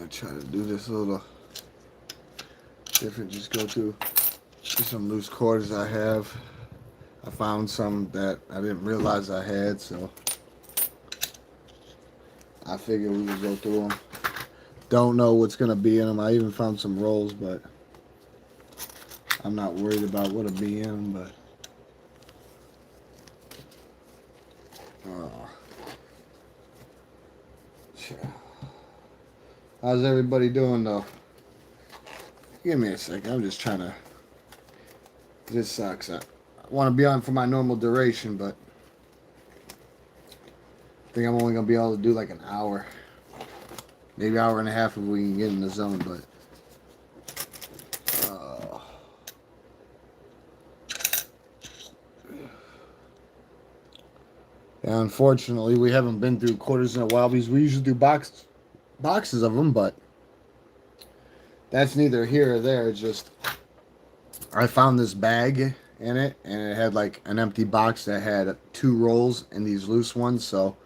gonna try to do this a little different. Just go through some loose quarters I have. I found some that I didn't realize I had, so I figured we would go through them. Don't know what's gonna be in them. I even found some rolls, but I'm not worried about what'll be in them. But uh, how's everybody doing though? Give me a second. I'm just trying to. This sucks. I want to be on for my normal duration, but I think I'm only gonna be able to do like an hour, maybe hour and a half if we can get in the zone. But yeah, unfortunately, we haven't been through quarters in a while because we usually do boxes of them, but that's neither here or there. It's just I found this bag in it, and it had like an empty box that had 2 rolls and these loose ones. So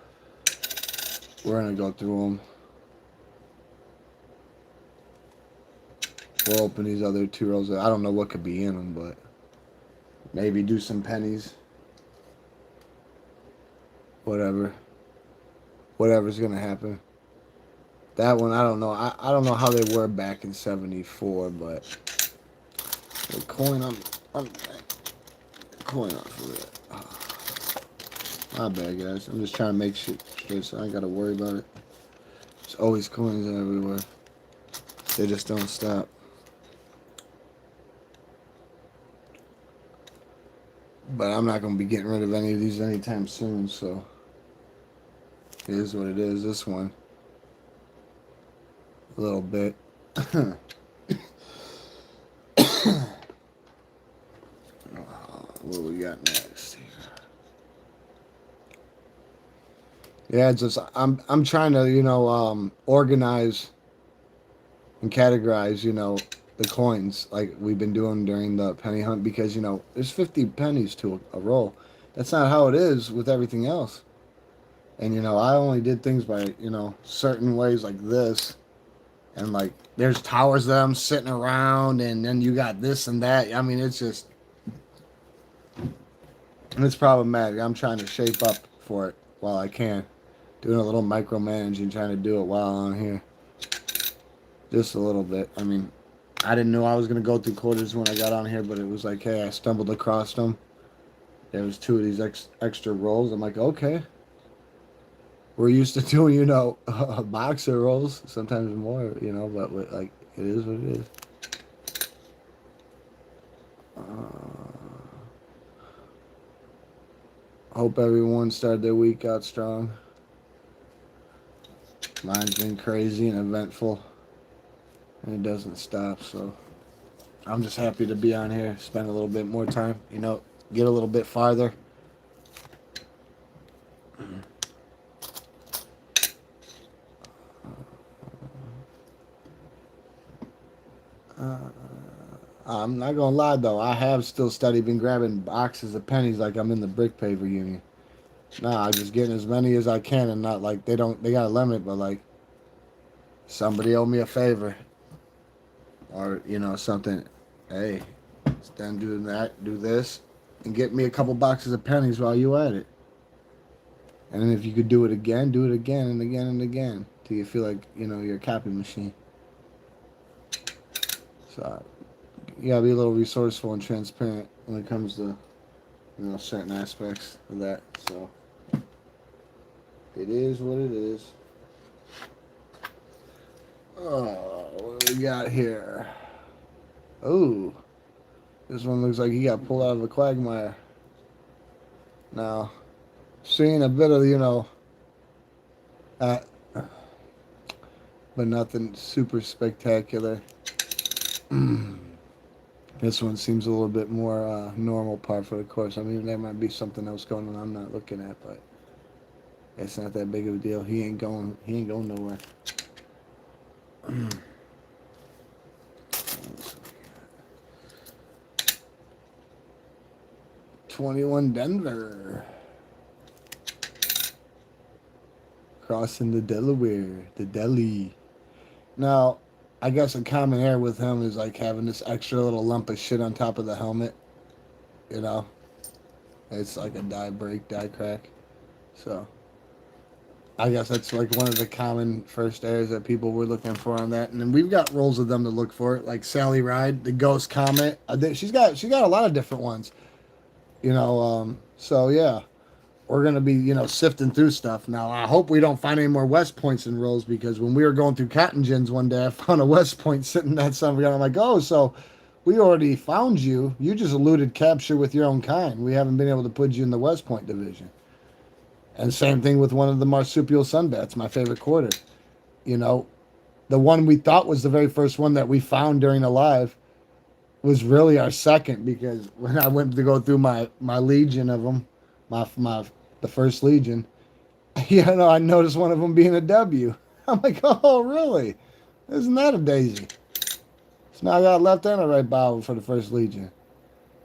we're gonna go through them. We'll open these other 2 rolls. I don't know what could be in them, but maybe do some pennies. Whatever's gonna happen. That one, I don't know. I don't know how they were back in '74, but the coin I'm coin off of it. My bad, guys. I'm just trying to make shit straight, so I ain't gotta worry about it. There's always coins everywhere. They just don't stop. But I'm not gonna be getting rid of any of these anytime soon, so it is what it is. This one, a little bit. What we got next here? Yeah, it's just I'm trying to organize and categorize the coins like we've been doing during the penny hunt because there's 50 pennies to a roll. That's not how it is with everything else. And I only did things by certain ways like this, and like there's towers that I'm sitting around, and then you got this and that. I mean, it's problematic. I'm trying to shape up for it while I can, doing a little micromanaging, trying to do it while I'm here, just a little bit. I mean, I didn't know I was gonna go through quarters when I got on here, but it was like, hey, I stumbled across them. There was 2 of these extra rolls. I'm like, okay. We're used to doing, a box of rolls, sometimes more, but like, it is what it is. Hope everyone started their week out strong. Mine's been crazy and eventful, and it doesn't stop, so I'm just happy to be on here, spend a little bit more time, get a little bit farther. I'm not gonna lie though, I have still steady been grabbing boxes of pennies like I'm in the brick paver union. Nah, I'm just getting as many as I can, and not like they got a limit, but like somebody owe me a favor, or something. Hey, stand doing that, do this, and get me a couple boxes of pennies while you at it. And then if you could do it again and again and again till you feel like you're a copy machine. So you gotta be a little resourceful and transparent when it comes to certain aspects of that. So it is what it is. Oh, what do we got here? Oh, this one looks like he got pulled out of a quagmire. Now, seeing a bit of uh, but nothing super spectacular. This one seems a little bit more normal par for the course. I mean, there might be something else going on I'm not looking at, but it's not that big of a deal. He ain't going nowhere. 21 Denver. Crossing the Delaware, the Delhi. Now, I guess a common error with him is like having this extra little lump of shit on top of the helmet. You know, it's like a die break, die crack. So I guess that's like one of the common first errors that people were looking for on that. And then we've got rolls of them to look for, like Sally Ride, the Ghost Comet. I think she's got a lot of different ones. So yeah, we're gonna be sifting through stuff now. I hope we don't find any more West Points in rolls, because when we were going through Cotton Gins one day, I found a West Point sitting that son of a gun. I'm like, oh, so we already found you. You just eluded capture with your own kind. We haven't been able to put you in the West Point division. And same thing with one of the marsupial sunbats, my favorite quarter. You know, the one we thought was the very first one that we found during the live was really our second, because when I went to go through my legion of them, my the first legion, I noticed one of them being a W. I'm like, oh, really? Isn't that a daisy? So now I got a left and a right bow for the first legion.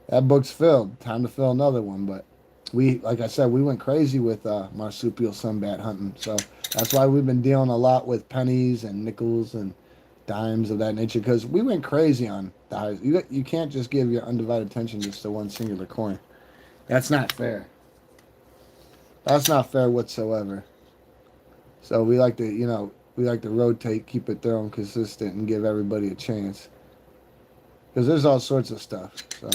That book's filled. Time to fill another one, but like I said, we went crazy with marsupial sunbat hunting. So that's why we've been dealing a lot with pennies and nickels and dimes of that nature, because we went crazy on the highs. You can't just give your undivided attention just to one singular coin. That's not fair. That's not fair whatsoever. So we like to rotate, keep it thorough and consistent, and give everybody a chance. Because there's all sorts of stuff. So.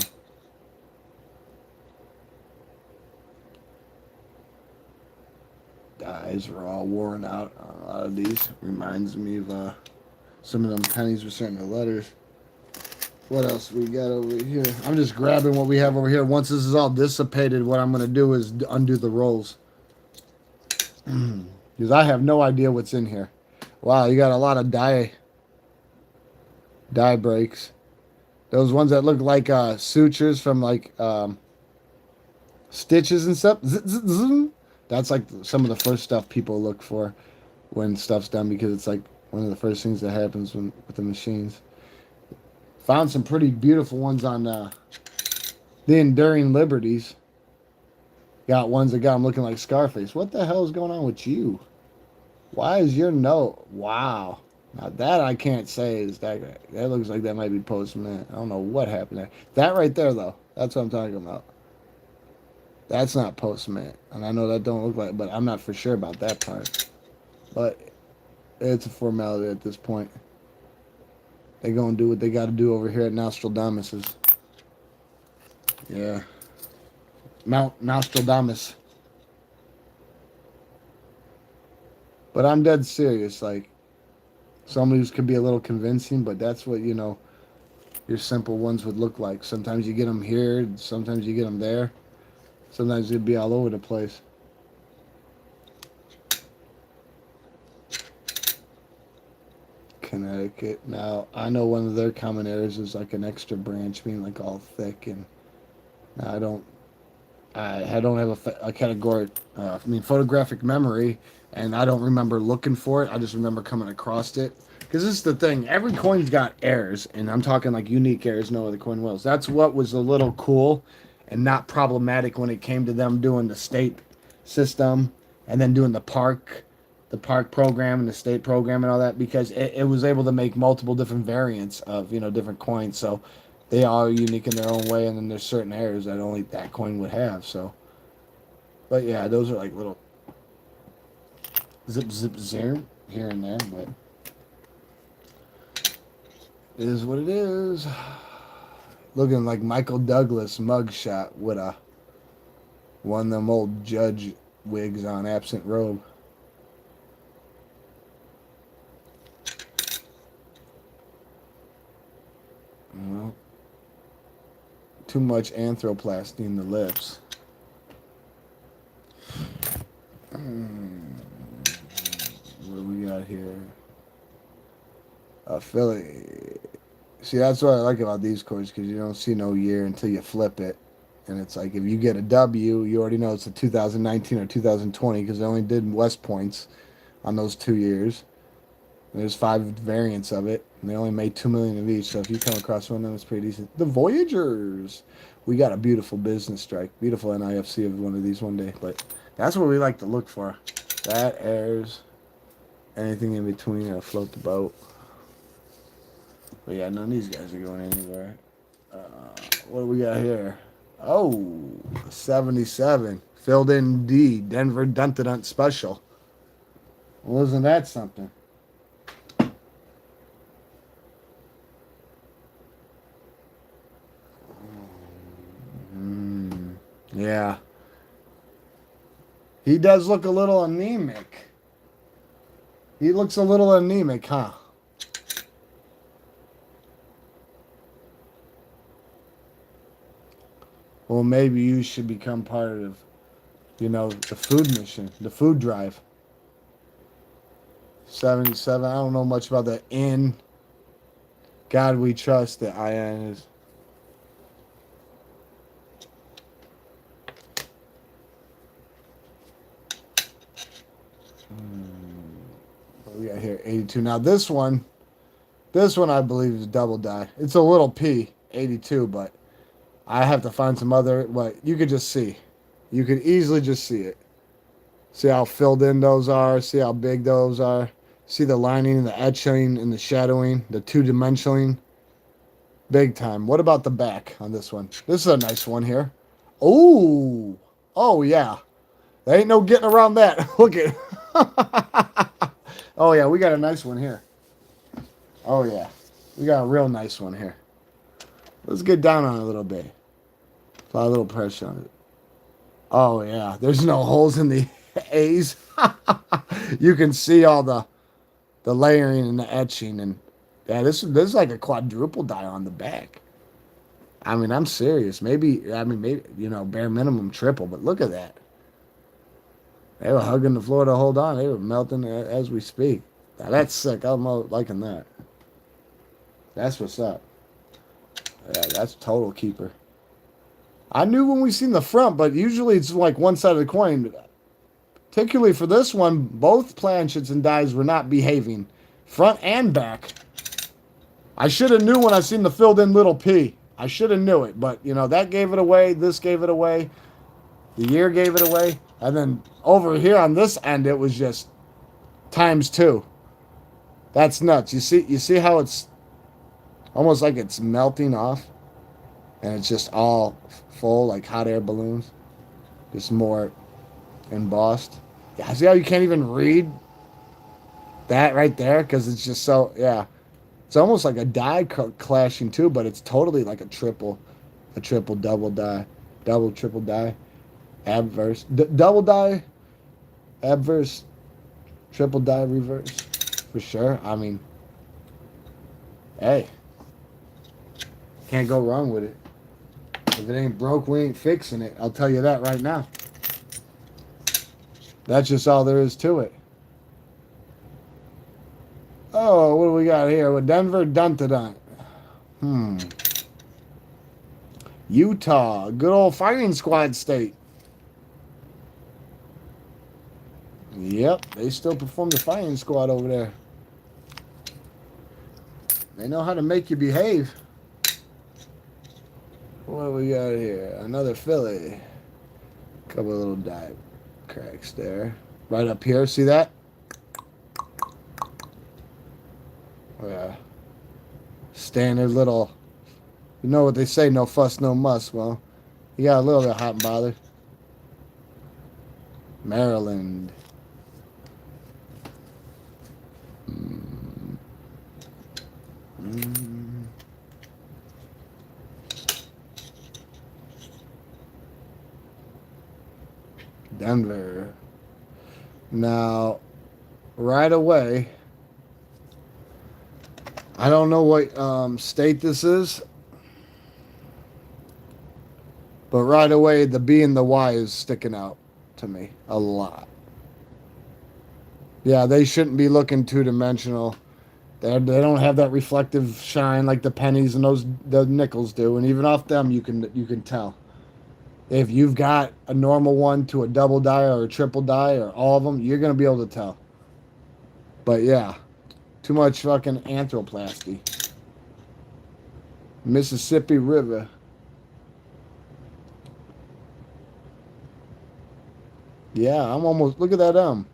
Dies are all worn out on a lot of these. Reminds me of some of them pennies with certain letters. What else we got over here? I'm just grabbing what we have over here. Once this is all dissipated, what I'm going to do is undo the rolls. Because I have no idea what's in here. Wow, you got a lot of die breaks. Those ones that look like sutures from like stitches and stuff. That's like some of the first stuff people look for when stuff's done, because it's like one of the first things that happens with the machines. Found some pretty beautiful ones on the Enduring Liberties. Got ones that got them looking like Scarface. What the hell is going on with you? Why is your note? Wow. Now that I can't say is that looks like that might be post-mint. I don't know what happened there. That right there, though, that's what I'm talking about. That's not post-mint. And I know that don't look like, but I'm not for sure about that part. But it's a formality at this point. They gonna do what they got to do over here at Nostradamus's. Yeah. Mount Nostradamus. But I'm dead serious. Like, some of these could be a little convincing, but that's what, your simple ones would look like. Sometimes you get them here, sometimes you get them there. Sometimes it'd be all over the place. Connecticut. Now, I know one of their common errors is like an extra branch being like all thick, and I don't have a category, photographic memory, and I don't remember looking for it. I just remember coming across it. Because this is the thing, every coin's got errors, and I'm talking like unique errors no other coin will. That's what was a little cool and not problematic when it came to them doing the state system and then doing the park program and the state program and all that, because it was able to make multiple different variants of different coins. So they are unique in their own way, and then there's certain errors that only that coin would have. So, but yeah, those are like little zip zip here and there, but it is what it is. Looking like Michael Douglas mugshot with one of them old judge wigs on, absent robe. Well, too much anthroplasty in the lips. What do we got here? Philly. See, that's what I like about these coins, because you don't see no year until you flip it. And it's like, if you get a W, you already know it's a 2019 or 2020, because they only did West Points on those 2 years. And there's 5 variants of it, and they only made 2 million of each. So if you come across one of them, it's pretty decent. The Voyagers. We got a beautiful business strike. Beautiful NIFC of one of these one day. But that's what we like to look for. That, airs, anything in between, float the boat. But yeah, none of these guys are going anywhere. Uh, what do we got here? Oh, 77. Filled in D. Denver Duntadunt Special. Wasn't that something? Mm, yeah. He does look a little anemic. He looks a little anemic, huh? Well, maybe you should become part of, the food mission, the food drive. 77. I don't know much about the in God we trust that IN is. What we got here? 82. Now this one I believe is double die. It's a little P, 82, but I have to find some other. What you could just see, you could easily just see it. See how filled in those are. See how big those are. See the lining, the etching, and the shadowing, the two-dimensioning. Big time. What about the back on this one? This is a nice one here. Oh, oh yeah. There ain't no getting around that. Look at. Oh yeah, we got a nice one here. Oh yeah, we got a real nice one here. Let's get down on it a little bit. Apply a little pressure on it. Oh yeah, there's no holes in the A's. You can see all the layering and the etching, and yeah, this is like a quadruple die on the back. I mean, I'm serious. Maybe bare minimum triple, but look at that. They were hugging the floor to hold on. They were melting as we speak. Now that's sick. I'm liking that. That's what's up. Yeah, that's total keeper. I knew when we seen the front, but usually it's like one side of the coin. Particularly for this one, both planchets and dies were not behaving, front and back. I should have knew when I seen the filled in little P. I should have knew it, but that gave it away. This gave it away. The year gave it away, and then over here on this end, it was just times two. That's nuts. You see how it's almost like it's melting off, and it's just all full like hot air balloons, just more embossed. Yeah, see how you can't even read that right there because it's just so yeah. It's almost like a die clashing too, but it's totally like a triple, double die, double, triple die, adverse, double die, adverse, triple die, reverse, for sure. I mean, hey, can't go wrong with it. If it ain't broke, we ain't fixing it. I'll tell you that right now. That's just all there is to it. Oh, what do we got here with Denver Duntadunt? Utah, good old fighting squad state. Yep, they still perform the fighting squad over there. They know how to make you behave. What do we got here? Another Philly. Couple of little dive cracks there. Right up here, see that? Yeah. Standard little. You know what they say, no fuss, no muss. Well, you got a little bit hot and bothered. Maryland. Denver. Now, right away, I don't know what state this is, but right away, the B and the Y is sticking out to me a lot. Yeah, they shouldn't be looking two-dimensional. They don't have that reflective shine like the pennies and the nickels do, and even off them you can tell. If you've got a normal one to a double die or a triple die or all of them, you're gonna be able to tell. But yeah, too much fucking anthroplasty. Mississippi River. Yeah, I'm almost. Look at that. I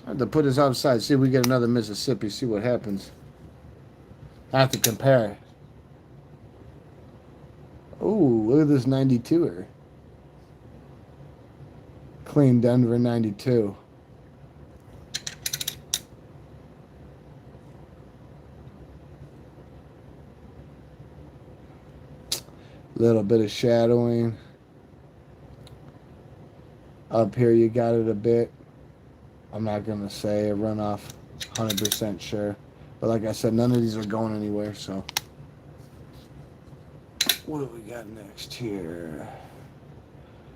have to put this outside. See if we get another Mississippi. See what happens. I have to compare. Ooh, look at this 92er. Clean Denver 92. Little bit of shadowing. Up here you got it a bit. I'm not going to say a runoff 100% sure. But like I said, none of these are going anywhere, so. What do we got next here?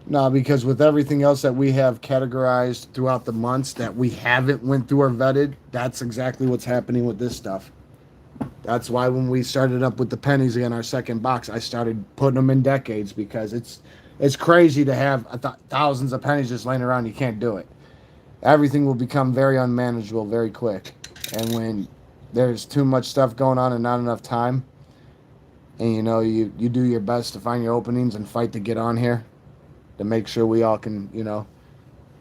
No, because with everything else that we have categorized throughout the months that we haven't went through or vetted, that's exactly what's happening with this stuff. That's why when we started up with the pennies in our second box, I started putting them in decades because it's crazy to have thousands of pennies just laying around. You can't do it. Everything will become very unmanageable very quick. And when there's too much stuff going on and not enough time, and you do your best to find your openings and fight to get on here to make sure we all can,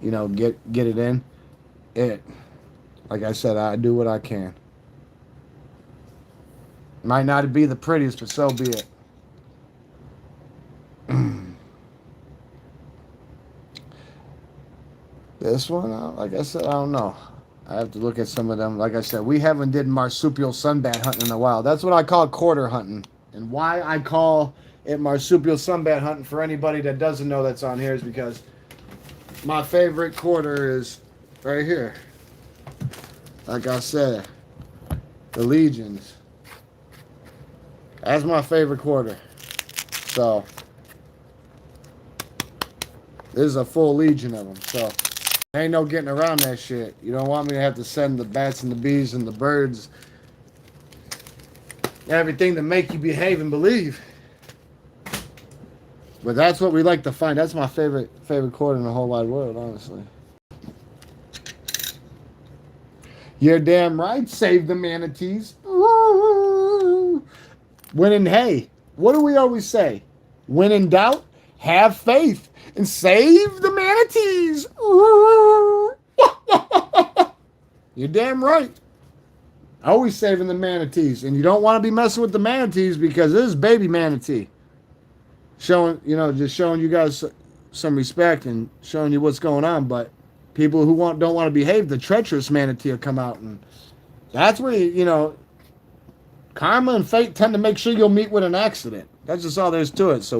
get it in. Like I said, I do what I can. Might not be the prettiest, but so be it. This one, like I said, I don't know. I have to look at some of them. Like I said, we haven't did marsupial sunbat hunting in a while. That's what I call quarter hunting. And why I call it marsupial sunbat hunting for anybody that doesn't know that's on here is because my favorite quarter is right here. Like I said, the Legions. That's my favorite quarter. So, this is a full Legion of them. So, ain't no getting around that shit. You don't want me to have to send the bats and the bees and the birds, everything to make you behave and believe. But that's what we like to find. That's my favorite quarter in the whole wide world, honestly. You're damn right. Save the manatees. When in, hey, what do we always say? When in doubt, have faith and save the manatees. You're damn right. Always saving the manatees. And you don't want to be messing with the manatees because this is baby manatee. Showing, just showing you guys some respect and showing you what's going on. But people who don't want to behave, the treacherous manatee will come out. And that's where, karma and fate tend to make sure you'll meet with an accident. That's just all there is to it. So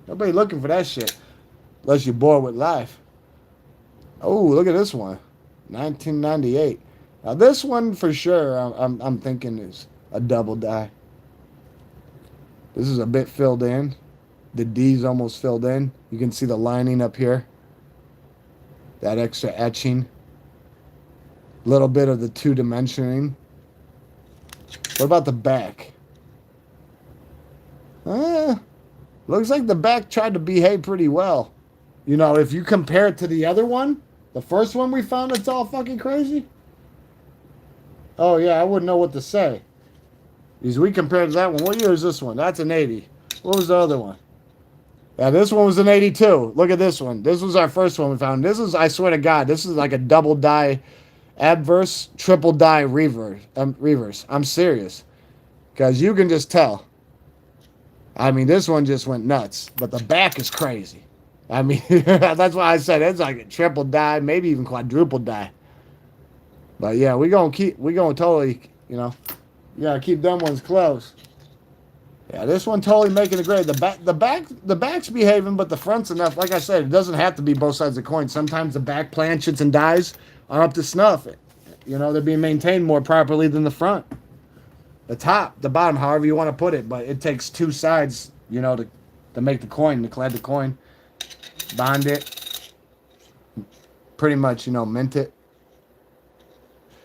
nobody looking for that shit. Unless you're bored with life. Oh, look at this one. 1998. Now this one for sure I'm thinking is a double die. This is a bit filled in. The D's almost filled in. You can see the lining up here. That extra etching. Little bit of the two-dimensioning. What about the back? Looks like the back tried to behave pretty well. If you compare it to the other one, the first one we found that's all fucking crazy. Oh, yeah, I wouldn't know what to say. Because we compared to that one. What year is this one? That's an 80. What was the other one? Yeah, this one was an 82. Look at this one. This was our first one we found. This is, I swear to God, this is like a double die adverse, triple die reverse. I'm serious. Because you can just tell. I mean, this one just went nuts. But the back is crazy. I mean, that's why I said it's like a triple die, maybe even quadruple die. But yeah, we gonna totally, you gotta keep them ones close. Yeah, this one totally making a grade. The back's behaving, but the front's enough. Like I said, it doesn't have to be both sides of the coin. Sometimes the back planchets and dies are up to snuff. They're being maintained more properly than the front. The top, the bottom, however you want to put it, but it takes two sides, to make the coin, to collect the coin, bond it, pretty much, mint it.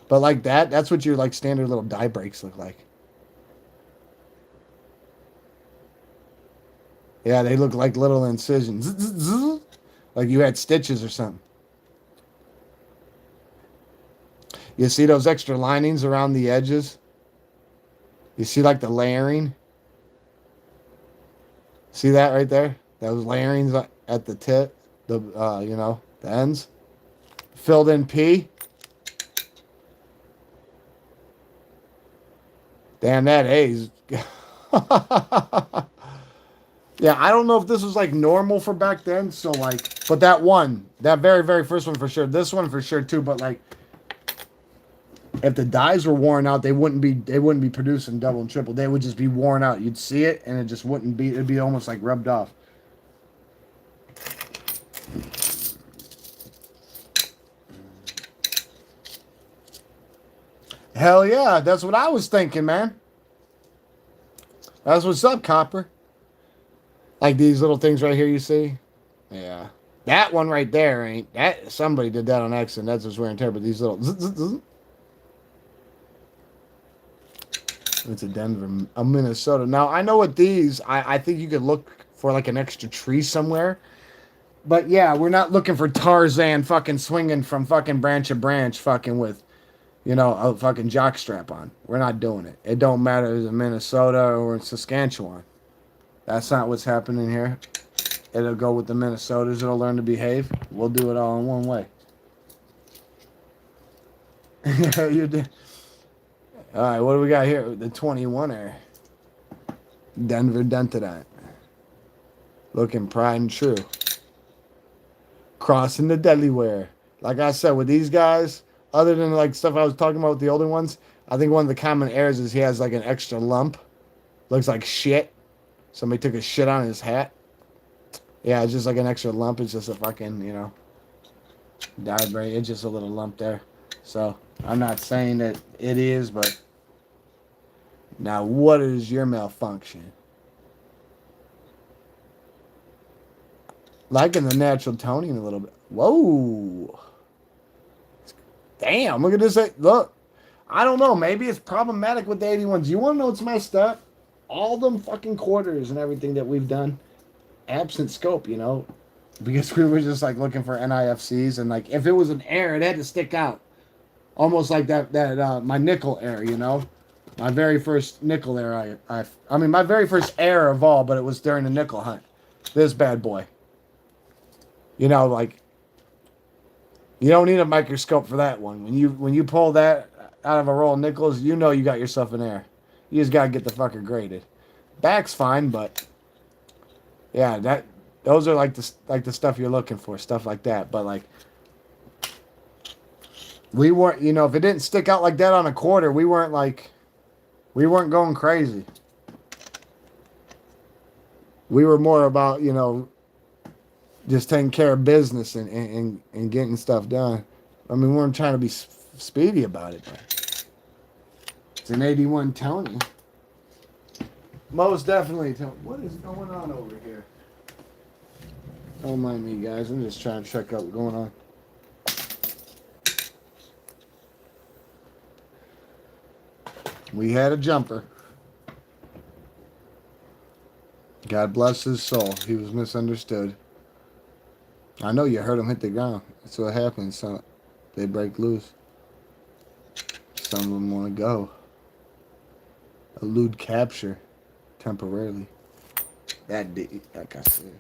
But like that's what your like standard little die breaks look like. Yeah, they look like little incisions. Like you had stitches or something. You see those extra linings around the edges? You see like the layering? See that right there? Those layerings at the tip, the ends. Filled in P. Damn, that A's. Yeah, I don't know if this was like normal for back then. So like, but that one, that very very first one for sure. This one for sure too. But like, if the dies were worn out, they wouldn't be producing double and triple. They would just be worn out. You'd see it, and it just wouldn't be. It'd be almost like rubbed off. Hell yeah, that's what I was thinking, man. That's what's up, Copper. Like these little things right here, you see? Yeah. That one right there ain't that somebody did that on accident. That's just wear and tear. But these little it's a Denver, a Minnesota. Now I know what these. I think you could look for like an extra tree somewhere. But yeah, we're not looking for Tarzan fucking swinging from fucking branch to branch, fucking with a fucking jock strap on. We're not doing it. It don't matter if it's in Minnesota or in Saskatchewan. That's not what's happening here. It'll go with the Minnesotas. It'll learn to behave. We'll do it all in one way. Yeah, you did. All right, what do we got here? The 21er. Denver Dentadine. Looking pride and true. Crossing the deadlyware. Like I said, with these guys, other than like stuff I was talking about with the older ones, I think one of the common errors is he has like an extra lump. Looks like shit. Somebody took a shit on his hat. Yeah, it's just like an extra lump. It's just a fucking, dyed braid. It's just a little lump there. So I'm not saying that it is, but now what is your malfunction? Liking the natural toning a little bit. Whoa. Damn, look at this. Look. I don't know. Maybe it's problematic with the 81s. You want to know what's messed up? All them fucking quarters and everything that we've done, absent scope, because we were just like looking for NIFCs, and like if it was an air, it had to stick out, almost like that my nickel air, my very first nickel air. I mean my very first air of all, but it was during the nickel hunt. This bad boy, like you don't need a microscope for that one. When you pull that out of a roll of nickels, you got yourself an air. You just gotta get the fucker graded. Back's fine, but yeah, those are like the stuff you're looking for, stuff like that. But like we weren't, if it didn't stick out like that on a quarter, we weren't going crazy. We were more about just taking care of business and getting stuff done. I mean, we weren't trying to be speedy about it. But it's an 81 Tony. Most definitely. What is going on over here? Don't mind me, guys. I'm just trying to check out what's going on. We had a jumper. God bless his soul. He was misunderstood. I know you heard him hit the ground. That's what happens. So they break loose. Some of them want to go. Elude capture temporarily. That did, like I said.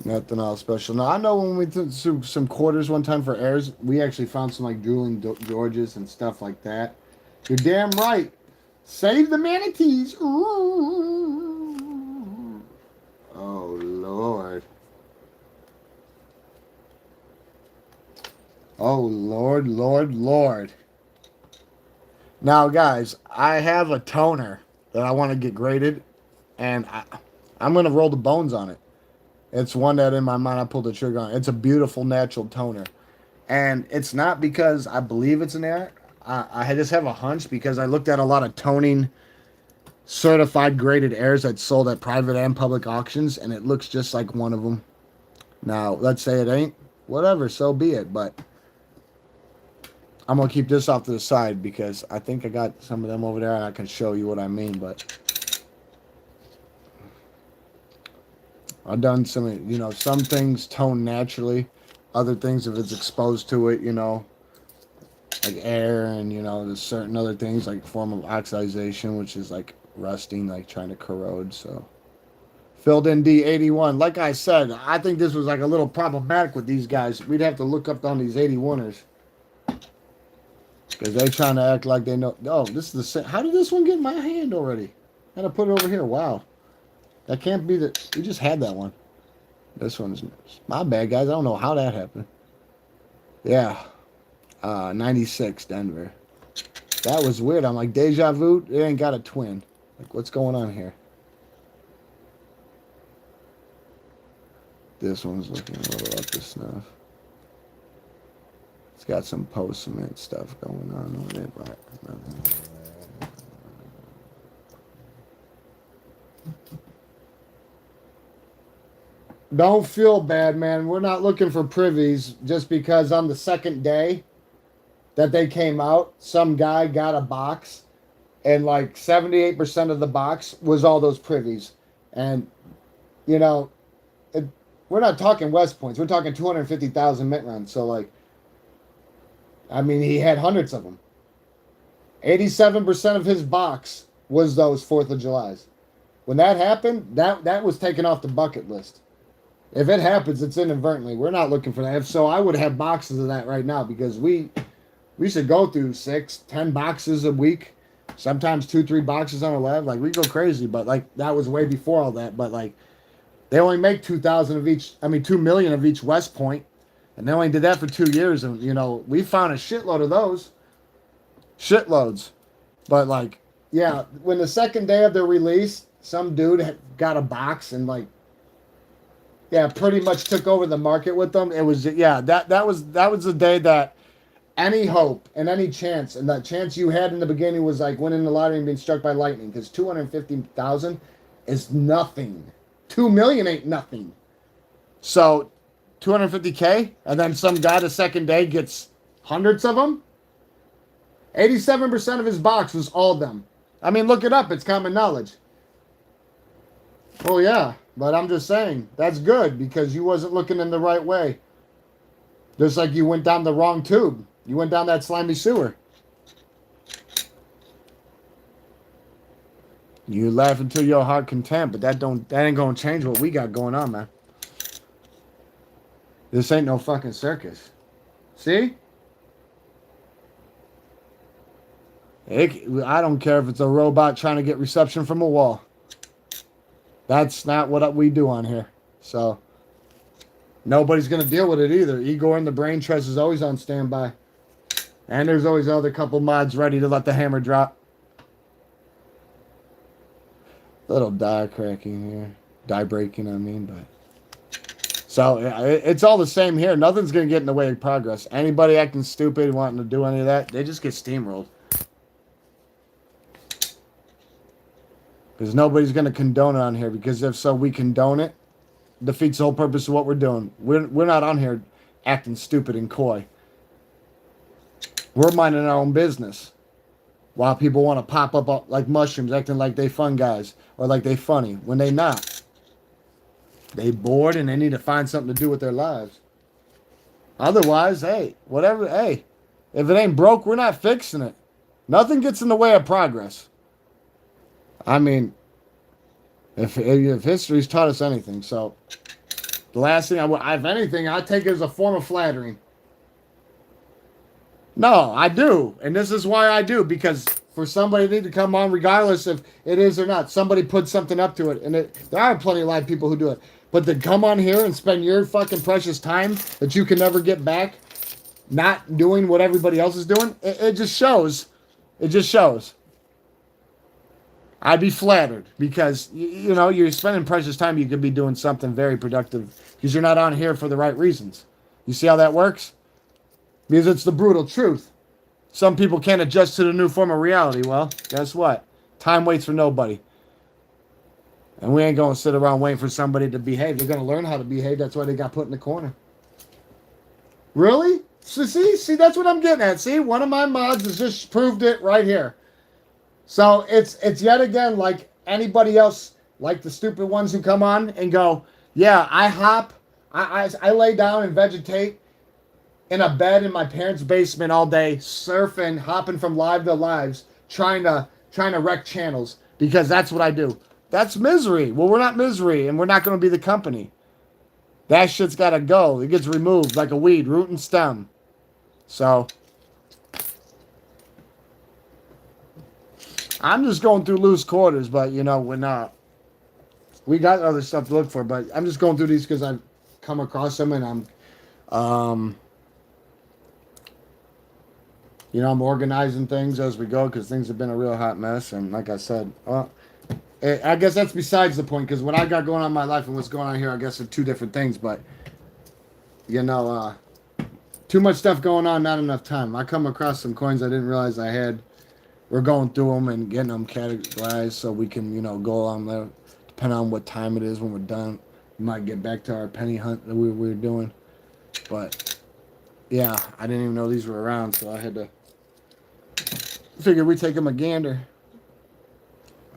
Nothing all special. Now I know when we took some quarters one time for airs, we actually found some like drooling Georges and stuff like that. You're damn right. Save the manatees. Ooh. Oh Lord. Oh Lord, Lord, Lord. Now guys, I have a toner that I want to get graded, and I'm gonna roll the bones on it. It's one that in my mind I pulled the trigger on. It's a beautiful natural toner. And it's not because I believe it's an air. I just have a hunch because I looked at a lot of toning certified graded airs that sold at private and public auctions, and it looks just like one of them. Now, let's say it ain't. Whatever, so be it. But I'm going to keep this off to the side because I think I got some of them over there and I can show you what I mean. But I've done some things tone naturally. Other things, if it's exposed to it, like air and, there's certain other things like form of oxidization, which is like rusting, like trying to corrode. So Filled in D81. Like I said, I think this was like a little problematic with these guys. We'd have to look up on these 81ers. Because they're trying to act like they know. Oh, this is the same. How did this one get in my hand already? I had to put it over here. Wow. That can't be the. We just had that one. This one's my bad, guys. I don't know how that happened. Yeah. 96 Denver. That was weird. I'm like, deja vu? It ain't got a twin. Like, what's going on here? This one's looking a little up to snuff. It's got some post-cement stuff going on with it, but don't feel bad, man. We're not looking for privies just because on the second day that they came out, some guy got a box and like 78% of the box was all those privies. And, you know, we're not talking West Points. We're talking 250,000 mint runs. So, like, I mean, he had hundreds of them. 87% of his box was those 4th of Julys. When that happened, that was taken off the bucket list. If it happens, it's inadvertently. We're not looking for that. If so, I would have boxes of that right now because we should go through 6-10 boxes a week. Sometimes 2-3 boxes on a lab. Like, we go crazy, but like that was way before all that. But like, they only make 2,000 of each. I mean, 2 million of each West Point, and they only did that for 2 years. And you know, we found a shitload of those, shitloads. But like, yeah, when the second day of their release, some dude got a box and like, yeah, pretty much took over the market with them. It was that was the day that any hope and any chance and that chance you had in the beginning was like winning the lottery and being struck by lightning because 250,000 is nothing. 2 million ain't nothing. So 250K and then some guy the second day gets hundreds of them. 87% of his box was all them. I mean, look it up. It's common knowledge. Well, yeah, but I'm just saying that's good because you wasn't looking in the right way. Just like you went down the wrong tube. You went down that slimy sewer. You laugh until your heart content, but that ain't gonna change what we got going on, man. This ain't no fucking circus. See? I don't care if it's a robot trying to get reception from a wall. That's not what we do on here. So, nobody's going to deal with it either. Igor and the Brain Trust is always on standby. And there's always other couple mods ready to let the hammer drop. Little die cracking here. Die breaking, I mean, but... So, it's all the same here. Nothing's going to get in the way of progress. Anybody acting stupid, wanting to do any of that, they just get steamrolled. Because nobody's going to condone it on here. Because if so, we condone it. Defeats the whole purpose of what we're doing. We're not on here acting stupid and coy. We're minding our own business. While people want to pop up like mushrooms, acting like they fun guys. Or like they funny. When they not. They bored and they need to find something to do with their lives. Otherwise, hey, whatever. Hey, if it ain't broke, we're not fixing it. Nothing gets in the way of progress. I mean, if history's taught us anything, so the last thing if anything, I take it as a form of flattering. No, I do, and this is why I do, because for somebody to need to come on, regardless if it is or not, somebody put something up to it, and there are plenty of live people who do it, but to come on here and spend your fucking precious time that you can never get back, not doing what everybody else is doing, it just shows. It just shows. I'd be flattered because, you know, you're spending precious time. You could be doing something very productive because you're not on here for the right reasons. You see how that works? Because it's the brutal truth. Some people can't adjust to the new form of reality. Well, guess what? Time waits for nobody. And we ain't going to sit around waiting for somebody to behave. They're going to learn how to behave. That's why they got put in the corner. Really? So see, that's what I'm getting at. See, one of my mods has just proved it right here. So it's yet again like anybody else, like the stupid ones who come on and go, yeah, I lay down and vegetate in a bed in my parents' basement all day, surfing, hopping from live to lives, trying to wreck channels because that's what I do. That's misery. Well, we're not misery, and we're not going to be the company. That shit's got to go. It gets removed like a weed, root and stem. So, I'm just going through loose quarters, but, you know, we're not. We got other stuff to look for, but I'm just going through these because I've come across them, and um, I'm organizing things as we go because things have been a real hot mess. And like I said, I guess that's besides the point because what I got going on in my life and what's going on here, I guess, are two different things. But, too much stuff going on, not enough time. I come across some coins I didn't realize I had. We're going through them and getting them categorized so we can, go along there. Depending on what time it is when we're done, we might get back to our penny hunt that we were doing. But, yeah, I didn't even know these were around, so I had to figure we'd take them a gander.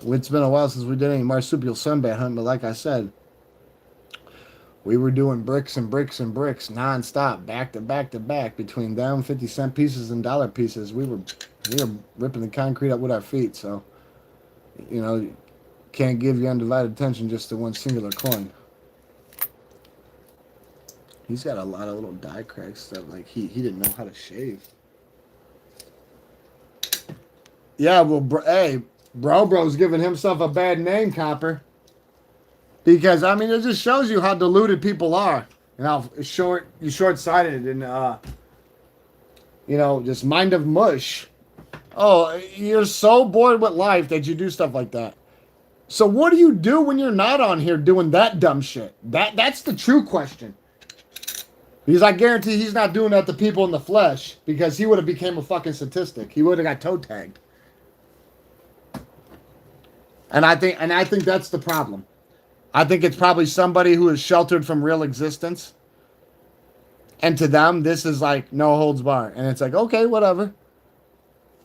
It's been a while since we did any marsupial sunbat hunting, but like I said, we were doing bricks and bricks and bricks nonstop, back to back to back, between them 50-cent pieces and dollar pieces. We were ripping the concrete up with our feet, so, can't give your undivided attention just to one singular coin. He's got a lot of little die cracks stuff, like he didn't know how to shave. Yeah, well, hey, bro's giving himself a bad name, Copper. Because, it just shows you how deluded people are. And how short-sighted and, just mind of mush. Oh, you're so bored with life that you do stuff like that. So what do you do when you're not on here doing that dumb shit? That's the true question. Because I guarantee he's not doing that to people in the flesh. Because he would have became a fucking statistic. He would have got toe tagged. And I think that's the problem. I think it's probably somebody who is sheltered from real existence. And to them, this is like no holds bar. And it's like, okay, whatever.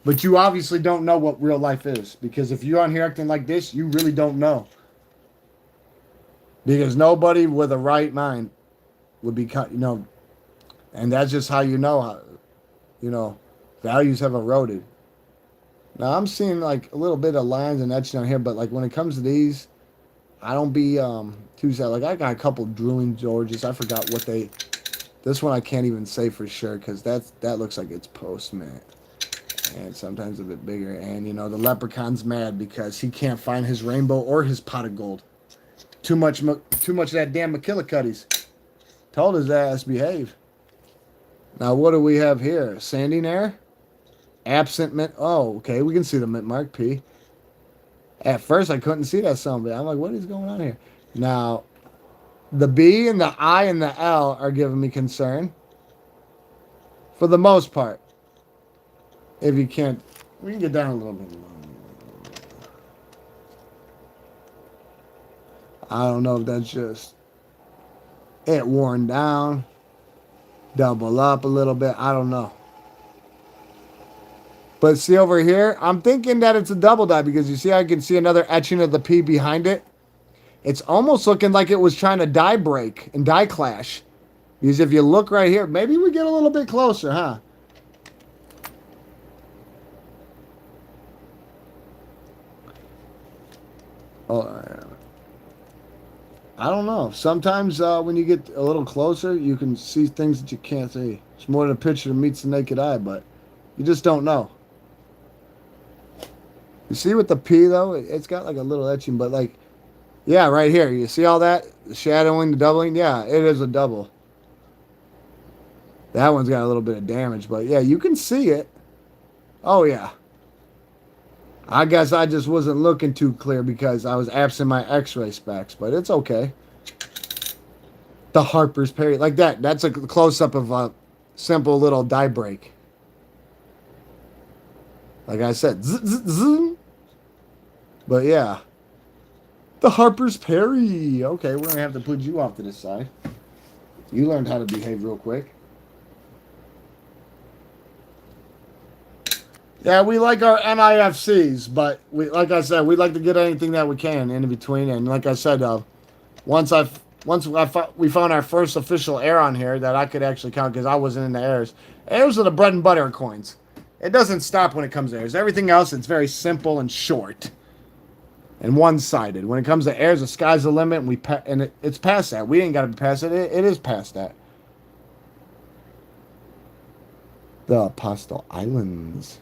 But you obviously don't know what real life is. Because if you're on here acting like this, you really don't know. Because nobody with a right mind would be, and that's just how how, values have eroded. Now, I'm seeing like a little bit of lines and etching on here, but like when it comes to these, I don't be too sad. Like I got a couple drooling Georges. I forgot what this one I can't even say for sure because that looks like it's post-mint. And sometimes a bit bigger. And, the leprechaun's mad because he can't find his rainbow or his pot of gold. Too much of that damn McKillicuddies. Told his ass behave. Now, what do we have here? Sanding air? Absent mint. Oh, okay. We can see the mint mark P. At first, I couldn't see that something. I'm like, what is going on here? Now, the B and the I and the L are giving me concern. For the most part. If you can't, we can get down a little bit. I don't know if that's just it worn down, double up a little bit. I don't know. But see over here, I'm thinking that it's a double die because you see I can see another etching of the P behind it. It's almost looking like it was trying to die break and die clash. Because if you look right here, maybe we get a little bit closer, huh? Oh, I don't know. Sometimes when you get a little closer, you can see things that you can't see. It's more than a picture that meets the naked eye, but you just don't know. You see with the P, though, it's got like a little etching, but like, yeah, right here. You see all that? The shadowing, the doubling? Yeah, it is a double. That one's got a little bit of damage, but yeah, you can see it. Oh, yeah. I guess I just wasn't looking too clear because I was absent my x-ray specs, but it's okay. The Harper's Perry, like that. That's a close-up of a simple little die break. Like I said, but yeah. The Harper's Perry. Okay, we're going to have to put you off to the side. You learned how to behave real quick. Yeah, we like our NIFCs, but like I said, we like to get anything that we can in between. And like I said, we found our first official air on here that I could actually count because I wasn't in the airs. Airs are the bread and butter of coins. It doesn't stop when it comes to airs. Everything else, it's very simple and short. and one-sided. When it comes to heirs, the sky's the limit, and it's past that. We ain't got to be past it. It is past that. The Apostle Islands.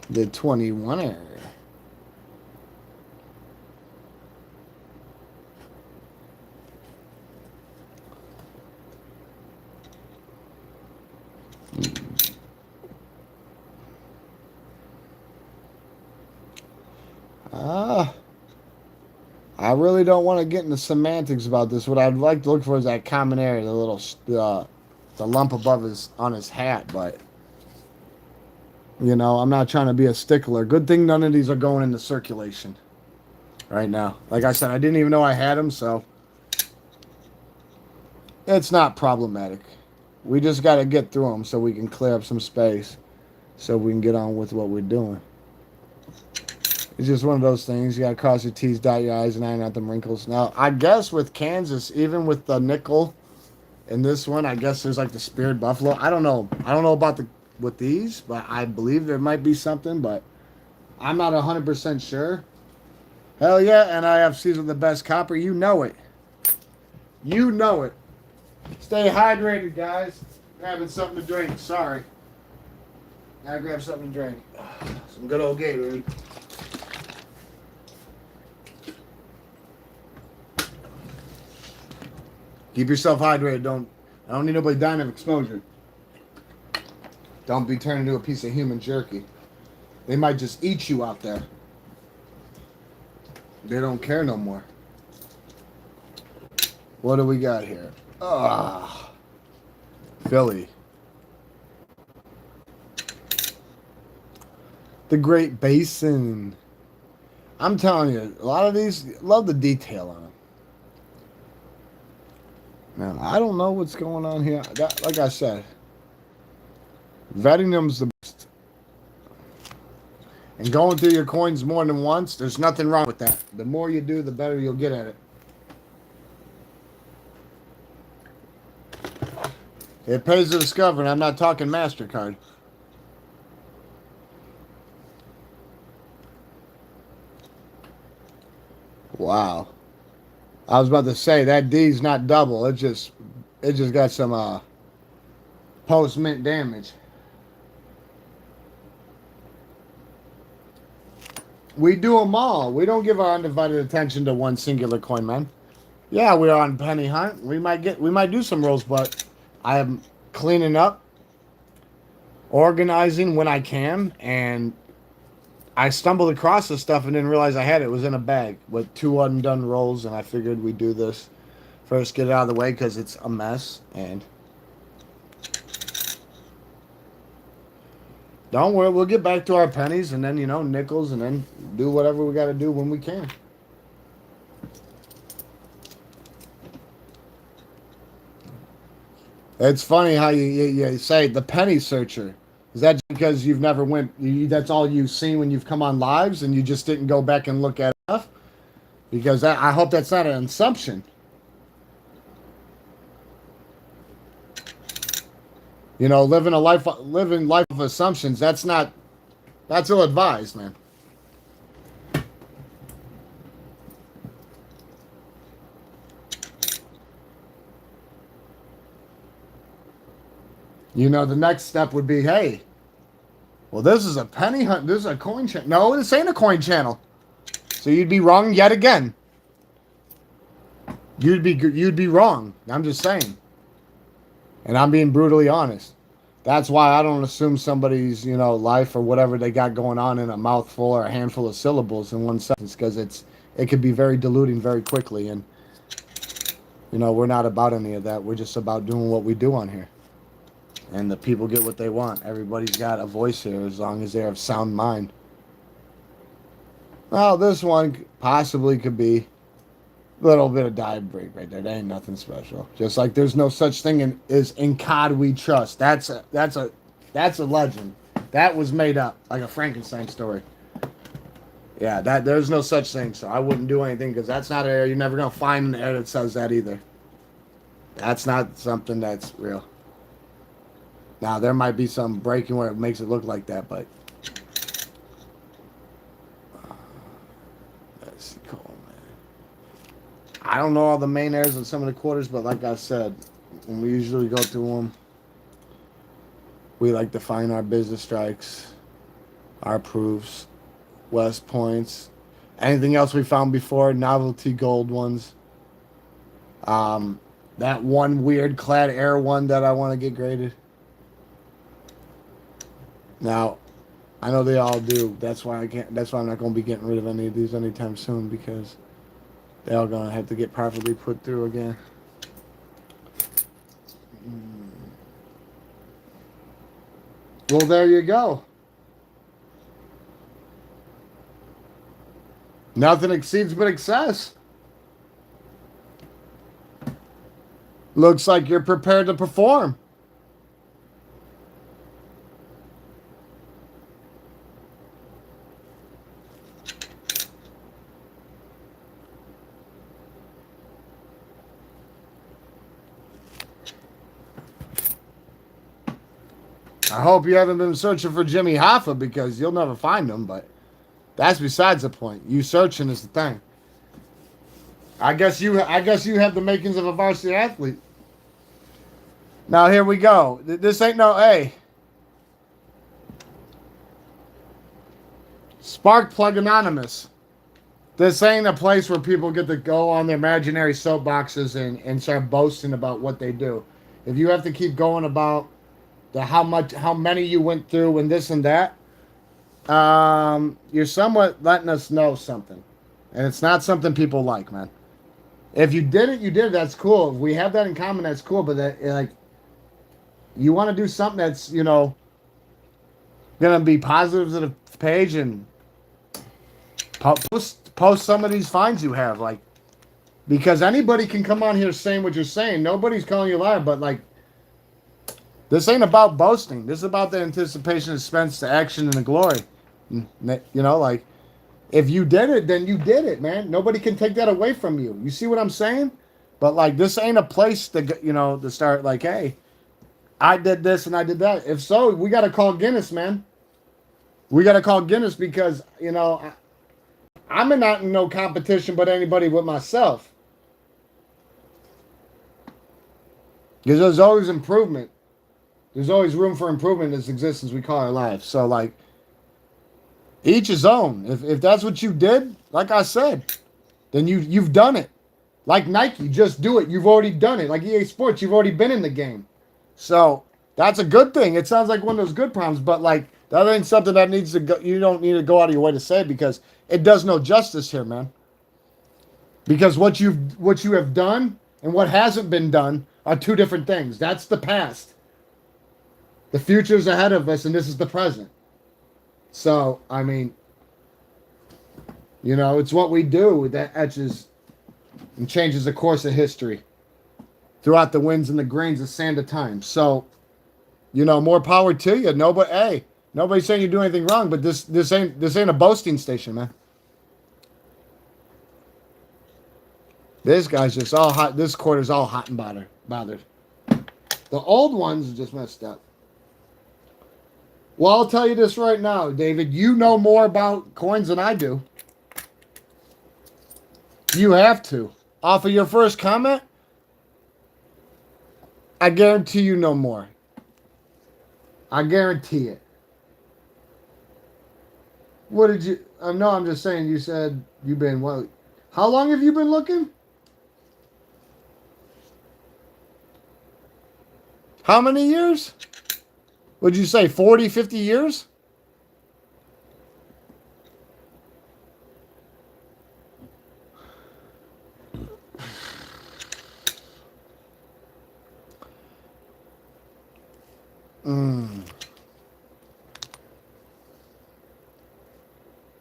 The 21er. I really don't want to get into semantics about this. What I'd like to look for is that common area, the little the lump above on his hat. But you know, I'm not trying to be a stickler. Good thing none of these are going into circulation right now. Like I said, I didn't even know I had them, so it's not problematic. We just got to get through them so we can clear up some space, so we can get on with what we're doing. It's just one of those things. You got to cross your T's, dot your I's, and iron out them wrinkles. Now, I guess with Kansas, even with the nickel in this one, I guess there's like the Spirit Buffalo. I don't know. I don't know about with these, but I believe there might be something, but I'm not 100% sure. Hell yeah, NIFC's with the best copper. You know it. You know it. Stay hydrated, guys. Grabbing something to drink. Sorry. Gotta grab something to drink. Some good old Gatorade. Keep yourself hydrated. I don't need nobody dying of exposure. Don't be turned into a piece of human jerky. They might just eat you out there. They don't care no more. What do we got here? Philly. The Great Basin. I'm telling you, a lot of these, love the detail on them. Now, I don't know what's going on here. Like I said, vetting them's the best. And going through your coins more than once, there's nothing wrong with that. The more you do, the better you'll get at it. It pays to discover, and I'm not talking MasterCard. Wow. I was about to say that D's not double. It just got some post mint damage. We do them all. We don't give our undivided attention to one singular coin, man. Yeah, we're on penny hunt. We might do some rolls, but I am cleaning up, organizing when I can, and I stumbled across this stuff and didn't realize I had it. It was in a bag with 2 undone rolls, and I figured we'd do this first, get it out of the way because it's a mess. And don't worry, we'll get back to our pennies and then, you know, nickels, and then do whatever we got to do when we can. It's funny how you say the penny searcher. Is that because you've never that's all you've seen when you've come on lives and you just didn't go back and look at enough? Because I hope that's not an assumption. You know, living life of assumptions, that's ill-advised, man. You know, the next step would be, hey, well, this is a penny hunt. This is a coin channel. No, this ain't a coin channel. So you'd be wrong yet again. You'd be wrong. I'm just saying. And I'm being brutally honest. That's why I don't assume somebody's, you know, life or whatever they got going on in a mouthful or a handful of syllables in one sentence, because it could be very diluting very quickly. And, you know, we're not about any of that. We're just about doing what we do on here. And the people get what they want. Everybody's got a voice here as long as they have sound mind. Well, this one possibly could be a little bit of dive break right there. That ain't nothing special. Just like there's no such thing as in COD we trust. That's a legend. That was made up like a Frankenstein story. Yeah, that there's no such thing. So I wouldn't do anything because that's not an error. You're never gonna find an error that says that either. That's not something that's real. Now there might be some breaking where it makes it look like that, but that's cool, man. I don't know all the main errors in some of the quarters, but like I said, when we usually go through them, we like to find our business strikes, our proofs, West points, anything else we found before, novelty gold ones. That one weird clad air one that I want to get graded. Now, I know they all do. That's why I can't. That's why I'm not going to be getting rid of any of these anytime soon because they all going to have to get properly put through again. Well, there you go. Nothing exceeds but excess. Looks like you're prepared to perform. I hope you haven't been searching for Jimmy Hoffa because you'll never find him, but that's besides the point. You searching is the thing. I guess you have the makings of a varsity athlete. Now here we go. This ain't no A. Spark Plug Anonymous. This ain't a place where people get to go on their imaginary soapboxes and start boasting about what they do. If you have to keep going about how many you went through and this and that, you're somewhat letting us know something, and it's not something people like, man. If you did it, you did it. That's cool. If we have that in common, that's cool. But that, like, you want to do something that's gonna be positive to the page and post some of these finds you have, like, because anybody can come on here saying what you're saying. Nobody's calling you a liar, but like. This ain't about boasting. This is about the anticipation, suspense, the action, and the glory. Like, if you did it, then you did it, man. Nobody can take that away from you. You see what I'm saying? But, like, this ain't a place to start, like, hey, I did this and I did that. If so, we got to call Guinness, man. We got to call Guinness because, I'm not in no competition but anybody with myself. Because there's always improvement. There's always room for improvement in this existence we call our life. So, like, each his own. If that's what you did, like I said, then you've done it. Like Nike, just do it. You've already done it. Like EA Sports, you've already been in the game. So that's a good thing. It sounds like one of those good problems, but like that ain't something that needs to go. You don't need to go out of your way to say because it does no justice here, man. Because what you have done and what hasn't been done are two different things. That's the past. The future's ahead of us, and this is the present. So, I mean, it's what we do that etches and changes the course of history throughout the winds and the grains of sand of time. So, more power to you. Nobody's saying you do anything wrong, but this ain't a boasting station, man. This guy's just all hot. This quarter's all hot and bothered. The old ones are just messed up. Well, I'll tell you this right now, David. You know more about coins than I do. You have to. Off of your first comment, I guarantee you know more. I guarantee it. What did you... no, I'm just saying you said you've been... What? How long have you been looking? How many years? Would you say 40, 50 years?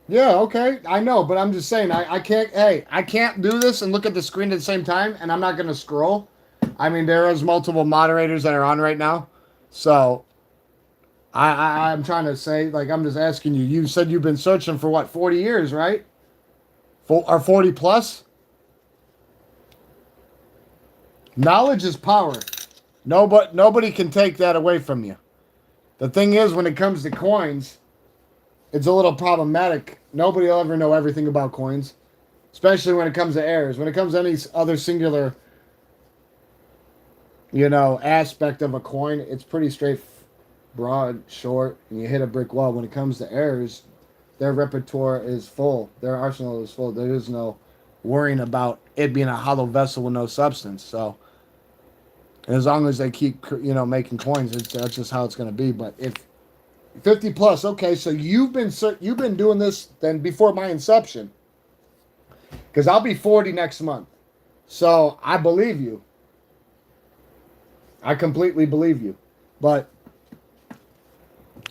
Yeah, okay. I know, but I'm just saying I can't do this and look at the screen at the same time, and I'm not going to scroll. I mean, there is multiple moderators that are on right now. So, I'm trying to say, like, I'm just asking you. You said you've been searching for what, 40 years, right? Or 40 plus? Knowledge is power. Nobody can take that away from you. The thing is, when it comes to coins, it's a little problematic. Nobody will ever know everything about coins, especially when it comes to errors. When it comes to any other singular, aspect of a coin, it's pretty straight, broad, short, and you hit a brick wall. When it comes to errors, their repertoire is full. Their arsenal is full. There is no worrying about it being a hollow vessel with no substance. So, as long as they keep, making coins, that's just how it's going to be. But if 50 plus, okay, so you've been doing this then before my inception, because I'll be 40 next month. So I believe you. I completely believe you. But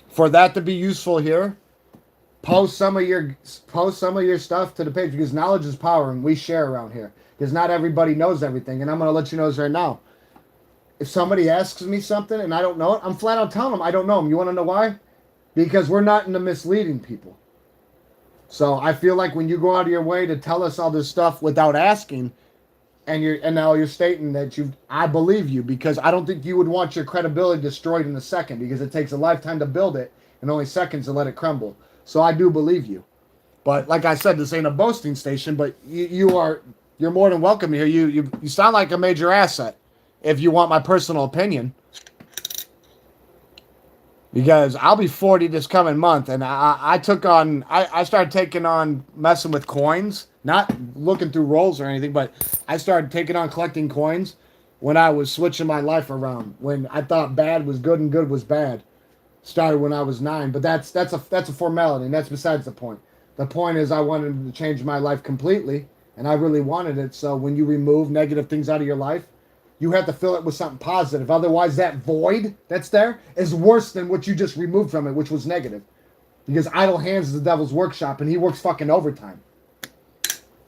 for that to be useful here, post some of your stuff to the page, because knowledge is power and we share around here. Because not everybody knows everything, and I'm gonna let you know this right now. If somebody asks me something and I don't know it, I'm flat out telling them I don't know them. You want to know why? Because we're not into misleading people. So I feel like when you go out of your way to tell us all this stuff without asking, and now you're stating that I believe you, because I don't think you would want your credibility destroyed in a second, because it takes a lifetime to build it and only seconds to let it crumble. So I do believe you. But like I said, this ain't a boasting station, but you're more than welcome here. You sound like a major asset, if you want my personal opinion. Because I'll be 40 this coming month, and I started taking on messing with coins, not looking through rolls or anything, but I started taking on collecting coins when I was switching my life around. When I thought bad was good and good was bad. Started when I was 9, but that's a formality, and that's besides the point. The point is I wanted to change my life completely, and I really wanted it. So when you remove negative things out of your life, you have to fill it with something positive. Otherwise, that void that's there is worse than what you just removed from it, which was negative. Because idle hands is the devil's workshop, and he works fucking overtime.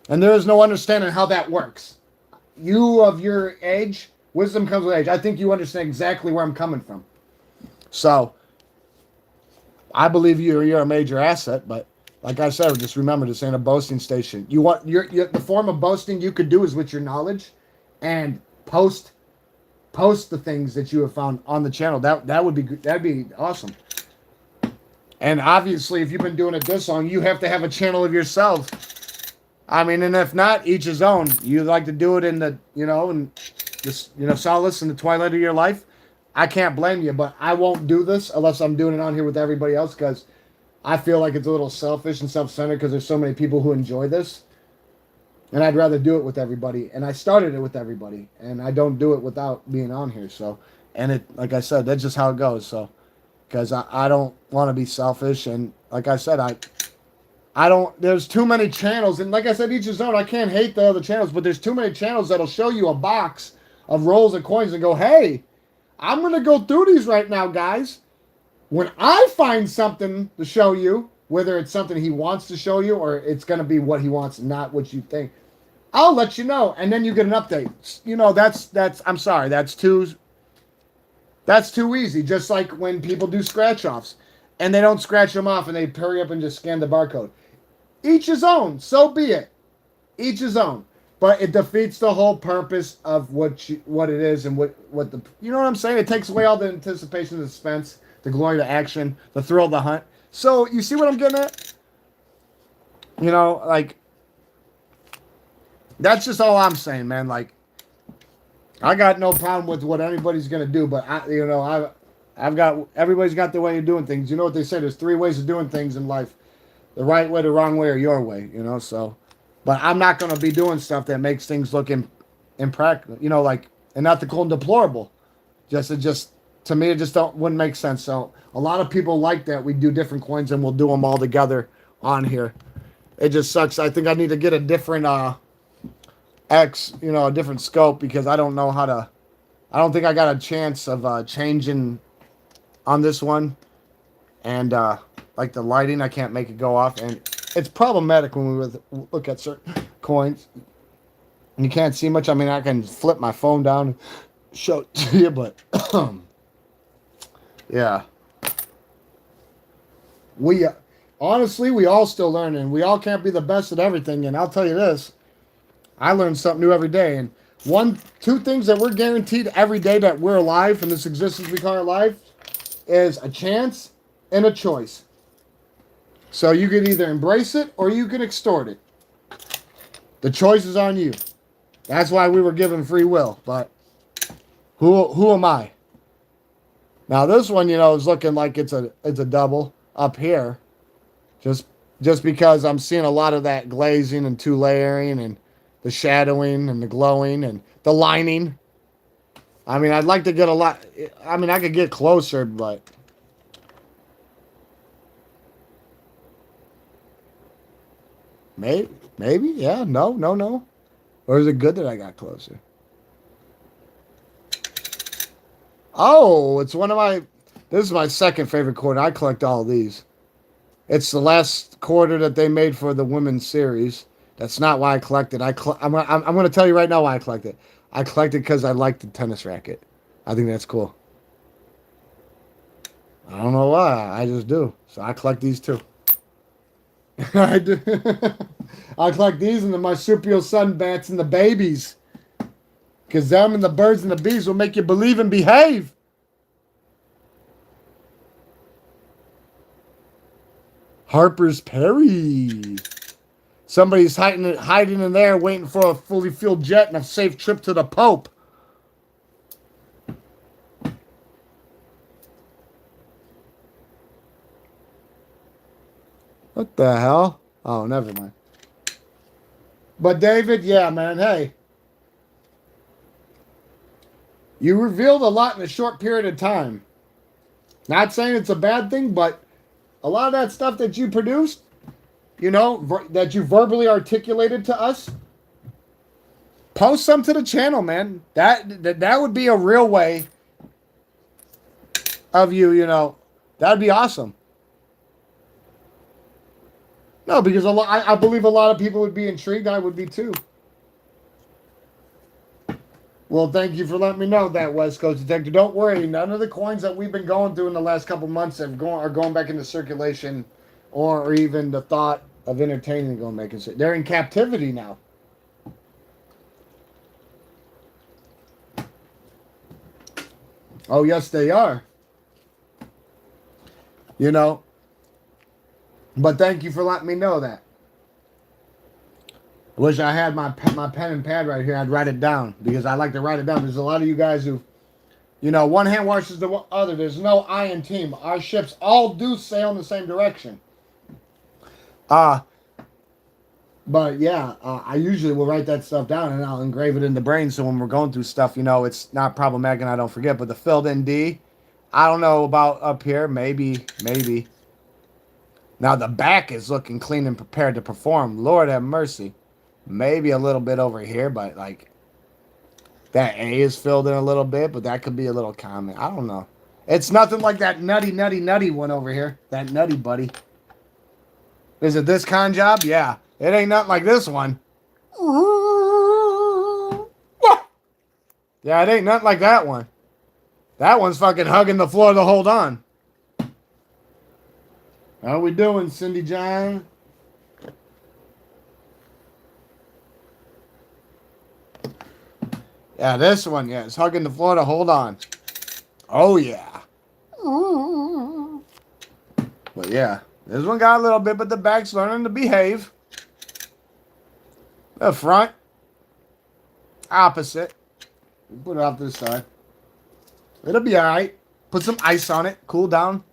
And there is no understanding how that works. You of your age, wisdom comes with age. I think you understand exactly where I'm coming from. So, I believe you're a major asset, but like I said, just remember, this ain't a boasting station. The form of boasting you could do is with your knowledge, and post the things that you have found on the channel. That'd be awesome. And obviously, if you've been doing it this long, you have to have a channel of yourself. I mean, and if not, each his own. You like to do it in the, and just, solace in the twilight of your life. I can't blame you, but I won't do this unless I'm doing it on here with everybody else, because I feel like it's a little selfish and self-centered, because there's so many people who enjoy this. And I'd rather do it with everybody. And I started it with everybody. And I don't do it without being on here. So, and it, like I said, that's just how it goes. So, because I don't want to be selfish. And like I said, I don't, there's too many channels. And like I said, each his own. I can't hate the other channels, but there's too many channels that'll show you a box of rolls and coins and go, hey, I'm going to go through these right now, guys. When I find something to show you, whether it's something he wants to show you or it's going to be what he wants, not what you think, I'll let you know, and then you get an update. That's I'm sorry, that's too easy. Just like when people do scratch offs and they don't scratch them off and they hurry up and just scan the barcode. Each his own, so be it. Each his own. But it defeats the whole purpose of what it is, and what the, you know what I'm saying? It takes away all the anticipation, the suspense, the glory, the action, the thrill of the hunt. So you see what I'm getting at? Like, that's just all I'm saying, man. Like, I got no problem with what anybody's gonna do, but I've got, everybody's got their way of doing things. You know what they say? There's 3 ways of doing things in life: the right way, the wrong way, or your way. So, but I'm not gonna be doing stuff that makes things look impractical. Like unethical and deplorable. Just to me, it just wouldn't make sense. So a lot of people like that. We do different coins and we'll do them all together on here. It just sucks. I think I need to get a different a different scope, because I don't know how to. I don't think I got a chance of changing on this one, and like the lighting, I can't make it go off, and it's problematic when we look at certain coins. And you can't see much. I mean, I can flip my phone down and show it to you, but yeah. We honestly, we all still learning. We all can't be the best at everything. And I'll tell you this, I learn something new every day. And two things that we're guaranteed every day that we're alive in this existence we call our life is a chance and a choice. So you can either embrace it or you can extort it. The choice is on you. That's why we were given free will. But who am I? Now this one, is looking like it's a double up here. Just because I'm seeing a lot of that glazing and two layering and the shadowing and the glowing and the lining. I mean, I'd like to get a lot. I mean, I could get closer, but maybe, yeah, no. Or is it good that I got closer? Oh, it's one of my. This is my second favorite quarter. I collect all of these. It's the last quarter that they made for the women's series. That's not why I collected. I'm going to tell you right now why I collected. I collected because I like the tennis racket. I think that's cool. I don't know why. I just do. So I collect these too. I do. I collect these and the marsupial sun bats and the babies. Because them and the birds and the bees will make you believe and behave. Harper's Perry. Somebody's hiding in there waiting for a fully fueled jet and a safe trip to the Pope. What the hell? Oh, never mind. But David, yeah, man, hey. You revealed a lot in a short period of time. Not saying it's a bad thing, but a lot of that stuff that you produced, that you verbally articulated to us, post some to the channel, man. That would be a real way of you, that'd be awesome. No, because I believe a lot of people would be intrigued. I would be too. Well, thank you for letting me know that, West Coast Detective. Don't worry, none of the coins that we've been going through in the last couple months are going back into circulation, or even the thought of entertaining going back into. They're in captivity now. Oh, yes, they are. But thank you for letting me know that. Wish I had my pen and pad right here. I'd write it down because I like to write it down. There's a lot of you guys who, one hand washes the other. There's no I in team. Our ships all do sail in the same direction. But yeah, I usually will write that stuff down and I'll engrave it in the brain so when we're going through stuff, it's not problematic and I don't forget. But the filled in D, I don't know about up here. Maybe. Now the back is looking clean and prepared to perform. Lord have mercy. Maybe a little bit over here, but like that A is filled in a little bit, but that could be a little comment. I don't know. It's nothing like that nutty one over here. That nutty buddy. Is it this con job? Yeah. It ain't nothing like this one. Yeah, it ain't nothing like that one. That one's fucking hugging the floor to hold on. How we doing, Cindy John? Yeah, this one, yeah, it's hugging the floor to hold on. Oh, yeah. But yeah, this one got a little bit, but the back's learning to behave. The front, opposite. Put it off to the side. It'll be all right. Put some ice on it, cool down.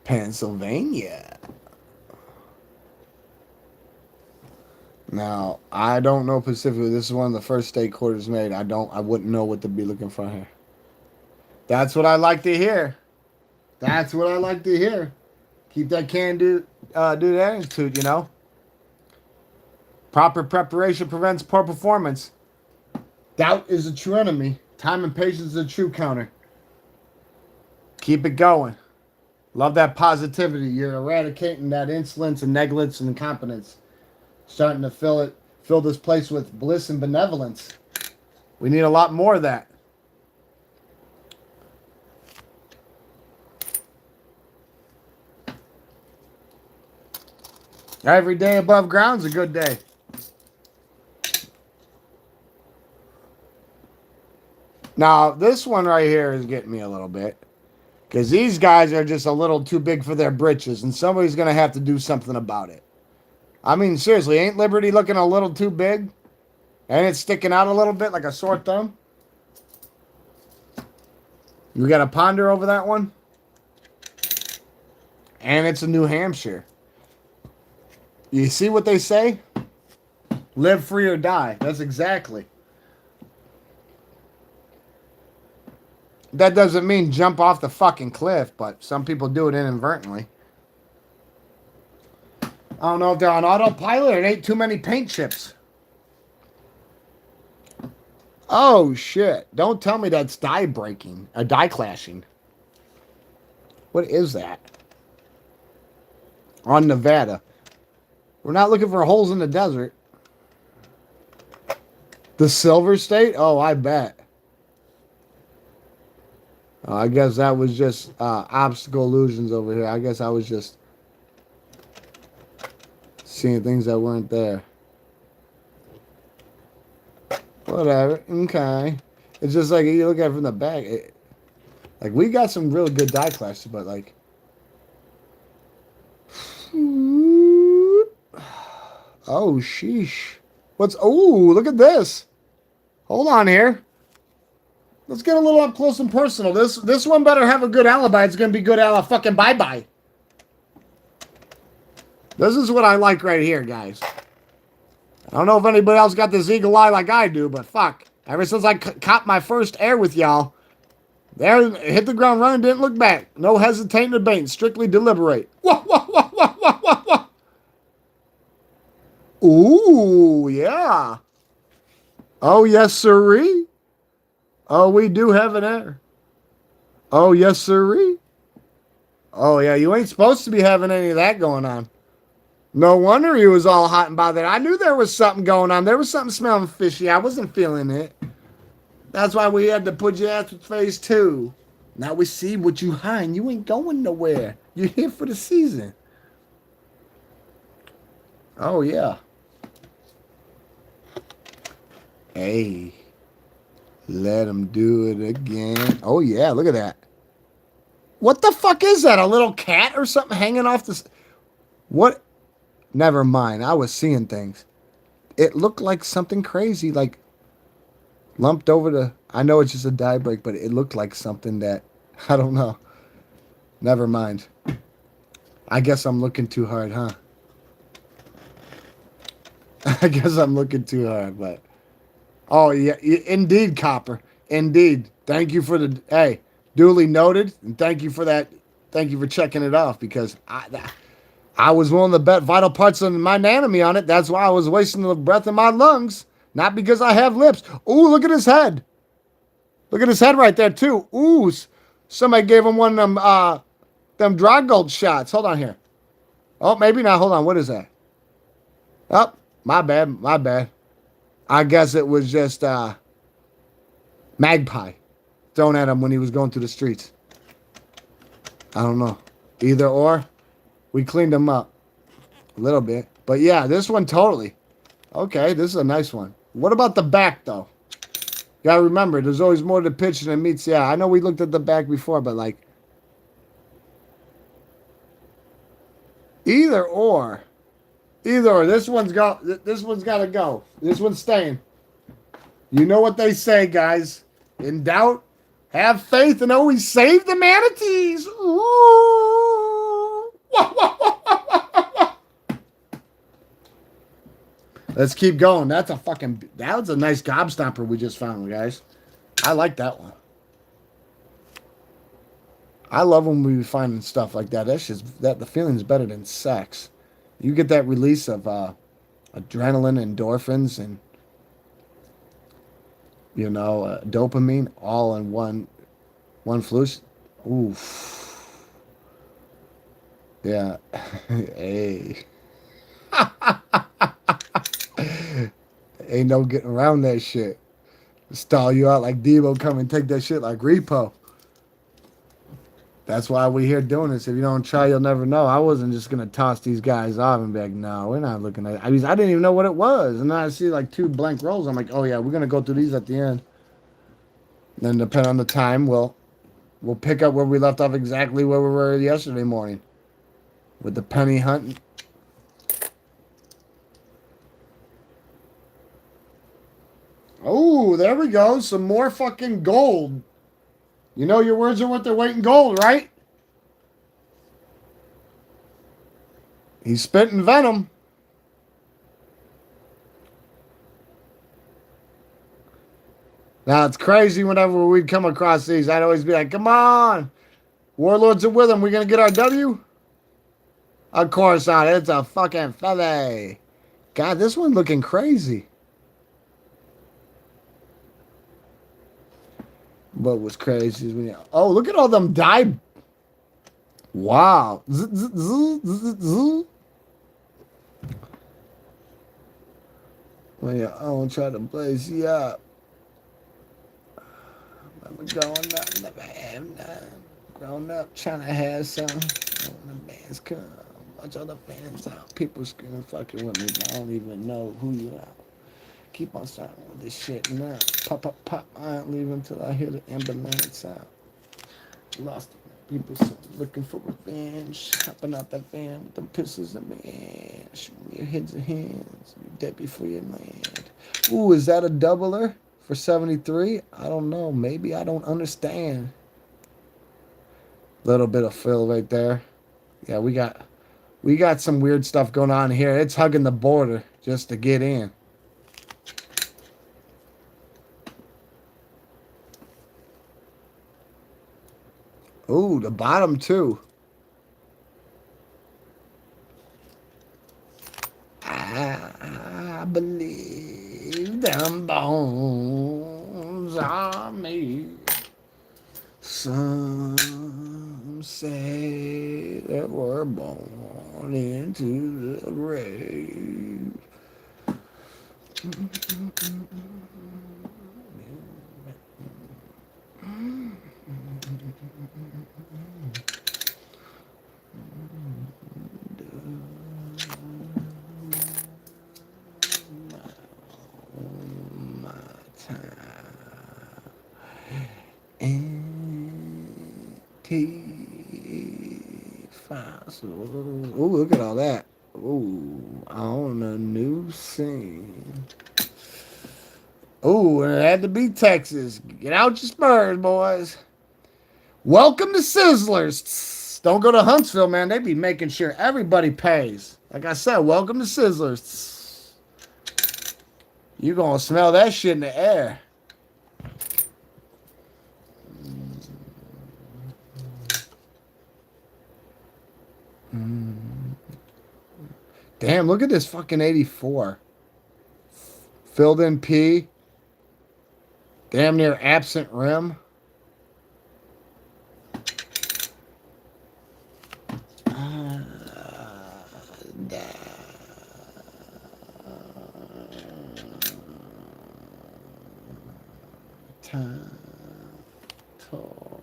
Pennsylvania. Now, I don't know specifically. This is one of the first state quarters made. I wouldn't know what to be looking for here. That's what I like to hear. That's what I like to hear. Keep that do that attitude, Proper preparation prevents poor performance. Doubt is a true enemy. Time and patience is a true counter. Keep it going. Love that positivity. You're eradicating that insolence and negligence and incompetence. Starting to feel it Fill this place with bliss and benevolence. We need a lot more of that. Every day above ground's a good day. Now, this one right here is getting me a little bit. Because these guys are just a little too big for their britches, and somebody's going to have to do something about it. I mean, seriously, ain't Liberty looking a little too big? And it's sticking out a little bit like a sore thumb? You got to ponder over that one? And it's a New Hampshire. You see what they say? Live free or die. That's exactly. That doesn't mean jump off the fucking cliff, but some people do it inadvertently. I don't know if they're on autopilot or it ain't too many paint chips. Oh, shit. Don't tell me that's die breaking. Die clashing. What is that? On Nevada. We're not looking for holes in the desert. The Silver State? Oh, I bet. I guess that was just obstacle illusions over here. I guess I was just seeing things that weren't there. Whatever. Okay. It's just like you look at it from the back. Like we got some really good die clashes, but like. Oh sheesh. What's? Oh, look at this. Hold on here. Let's get a little up close and personal. This one better have a good alibi. It's gonna be good fucking bye-bye. This is what I like right here, guys. I don't know if anybody else got this eagle eye like I do, but fuck. Ever since I caught my first air with y'all, there, hit the ground running, didn't look back. No hesitating or debating, strictly deliberate. Whoa, whoa, whoa, whoa, whoa, whoa, whoa. Ooh, yeah. Oh, yes, sirree. Oh, we do have an air. Oh, yes, sirree. Oh, yeah, you ain't supposed to be having any of that going on. No wonder he was all hot and bothered. I knew there was something going on. There was something smelling fishy. I wasn't feeling it. That's why we had to put your ass with phase 2. Now we see what you hiding. You ain't going nowhere. You're here for the season. Oh, yeah. Hey. Let him do it again. Oh, yeah. Look at that. What the fuck is that? A little cat or something hanging off this? What? Never mind. I was seeing things. It looked like something crazy, like lumped over the... I know it's just a die break, but it looked like something that... I don't know. Never mind. I guess I'm looking too hard, huh? I guess I'm looking too hard, but... Oh, yeah. Indeed, Copper. Indeed. Thank you for the... Hey, duly noted. And thank you for that. Thank you for checking it off, because I was willing to bet vital parts of my anatomy on it. That's why I was wasting the breath in my lungs. Not because I have lips. Ooh, look at his head. Look at his head right there, too. Ooh, somebody gave him one of them dry gold shots. Hold on here. Oh, maybe not. Hold on. What is that? Oh, my bad. My bad. I guess it was just Magpie thrown at him when he was going through the streets. I don't know. Either or. We cleaned him up a little bit. But yeah, this one totally. Okay, this is a nice one. What about the back, though? You gotta remember, there's always more to the picture than meets the eye. I know we looked at the back before, but like... Either or. Either or. This one's gotta go. This one's staying. You know what they say, guys. In doubt, have faith and always save the manatees. Ooh. Let's keep going. That was a nice gobstomper we just found, guys. I like that one. I love when we find stuff like that. That's just the feeling's better than sex. You get that release of adrenaline, endorphins, and dopamine all in one floosh. Oof. Yeah. Hey. Ain't no getting around that shit. Stall you out like Debo, come and take that shit like repo. That's why we're here doing this. If you don't try, you'll never know. I wasn't just gonna toss these guys off and be like, no, we're not looking at it. I mean, I didn't even know what it was. And then I see like 2 blank rolls. I'm like, oh yeah, we're gonna go through these at the end. And then depending on the time, we'll pick up where we left off exactly where we were yesterday morning. With the penny hunting. Oh, there we go. Some more fucking gold. You know your words are worth their weight in gold, right? He's spitting venom. Now, it's crazy whenever we'd come across these. I'd always be like, come on. Warlords are with him. We going to get our W? Of course not. It's a fucking feather. God, this one looking crazy. What was crazy is when you... Oh, look at all them die. Wow. When your own try to blaze you up. I'm going up, never have none. Grown up, trying to have some. When the bands come, watch all the fans out. People screaming, fucking with me, but I don't even know who you are. Keep on starting with this shit now. Pop, pop, pop. I ain't leaving until I hear the ambulance out. Lost people looking for revenge. Hopping out that van with them pistols in my hand. Shooting your heads and hands. You're dead before you land. Ooh, is that a doubler for 73? I don't know. Maybe I don't understand. Little bit of fill right there. Yeah, we got some weird stuff going on here. It's hugging the border just to get in. Ooh, the bottom too. I believe them bones are made. Some say that we're born into the grave. My time. Anti-fossil. Oh, look at all that. Oh, on a new scene. Oh, and it had to be Texas. Get out your Spurs, boys. Welcome to Sizzlers. Don't go to Huntsville, man. They be making sure everybody pays. Like I said, welcome to Sizzlers. You gonna smell that shit in the air. Damn, look at this fucking 84. Filled in P. Damn near absent rim. Time told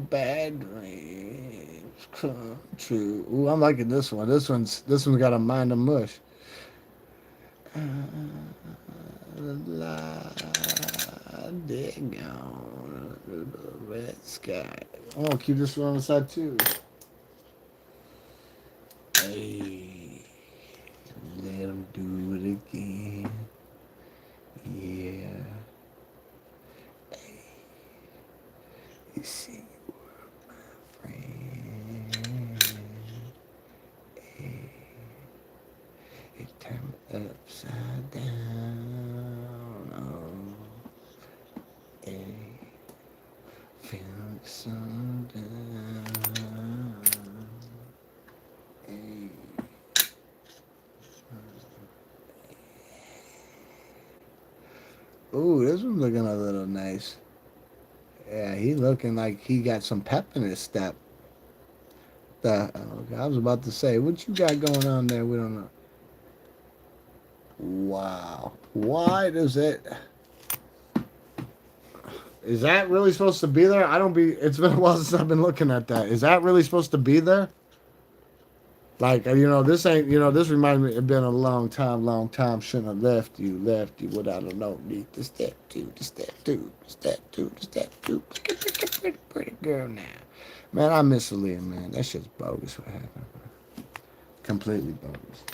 bad dreams come true. Ooh, I'm liking this one. This one's got a mind of mush. Dig on the red sky. Oh, keep this one on the side too. Hey, let them do it again. Yeah. Hey, you see, you were my friend. Hey, it turned upside down. Oh, hey, feeling some down. Hey. Ooh, this one's looking a little nice. Yeah, he looking like he got some pep in his step. I was about to say, what you got going on there? We don't know. Wow. Why does it? Is that really supposed to be there? I don't be. It's been a while since I've been looking at that. Is that really supposed to be there? Like, this ain't, this reminds me, it's been a long time, shouldn't have left you without a no need to step two, to step two, to step two, to step two. Pretty girl now. Man, I miss Aaliyah, man. That shit's bogus what happened. Completely bogus.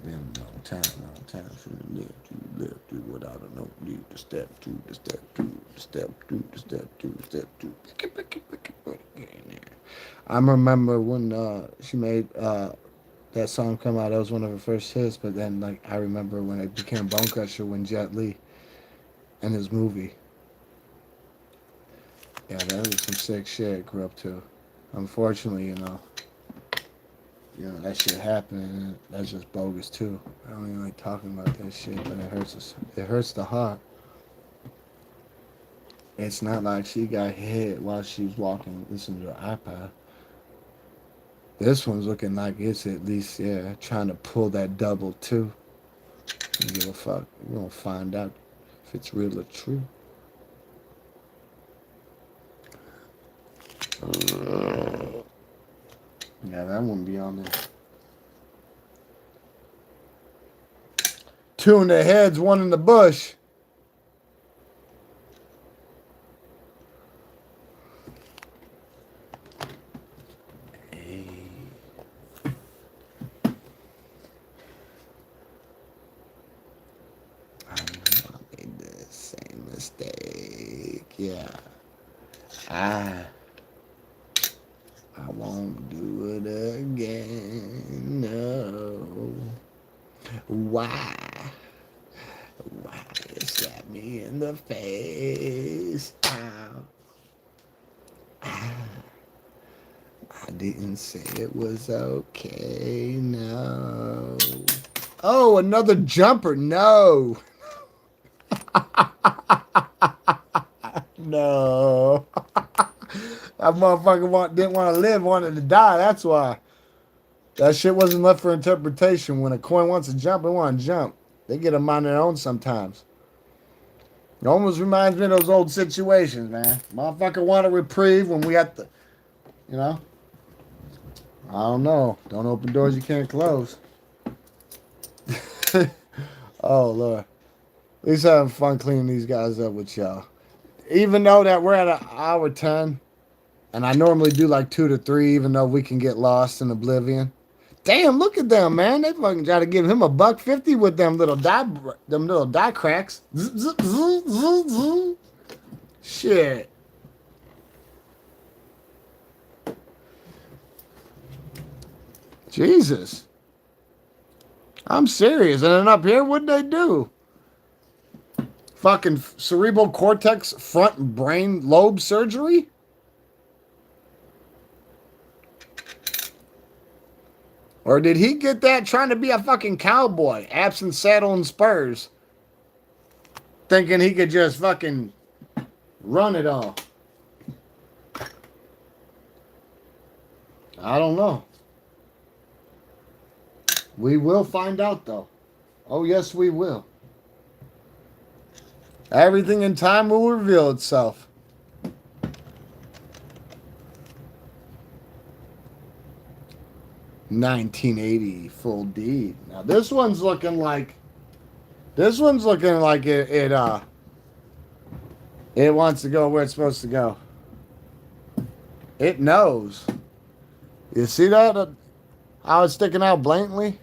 Been a long time, shouldn't have left you without a no need to step two, to step two, to step two, to step two, to step two. Pretty girl now. I remember when she made that song come out. That was one of her first hits. But then, like, I remember when it became Bone Crusher when Jet Li and his movie. Yeah, that was some sick shit I grew up to. Unfortunately, that shit happened. And that's just bogus too. I don't even like talking about that shit, but it hurts us. It hurts the heart. It's not like she got hit while she was walking, listening to her iPod. This one's looking like it's at least, trying to pull that double too. Don't give a fuck. We're gonna find out if it's real or true. Yeah, that wouldn't be on there. Two in the heads, one in the bush. Yeah, I won't do it again. No. Why? Why you slap me in the face? Ow. I didn't say it was okay. No. Oh, another jumper. No. No. That motherfucker didn't want to live, wanted to die. That's why. That shit wasn't left for interpretation. When a coin wants to jump, it want to jump. They get them on their own sometimes. It almost reminds me of those old situations, man. Motherfucker want a reprieve when we got the, I don't know. Don't open doors you can't close. Oh, Lord. At least having fun cleaning these guys up with y'all. Even though that we're at an hour 10, and I normally do like 2 to 3, even though we can get lost in oblivion. Damn, look at them, man. They fucking try to give him $1.50 with them little die cracks. Shit. Jesus. I'm serious. And then up here, what'd they do? Fucking cerebral cortex front brain lobe surgery? Or did he get that trying to be a fucking cowboy, absent saddle and spurs, thinking he could just fucking run it all? I don't know. We will find out, though. Oh, yes, we will. Everything in time will reveal itself. $19.80 full deed. Now this one's looking like it wants to go where it's supposed to go. It knows. You see that? How it's sticking out blatantly?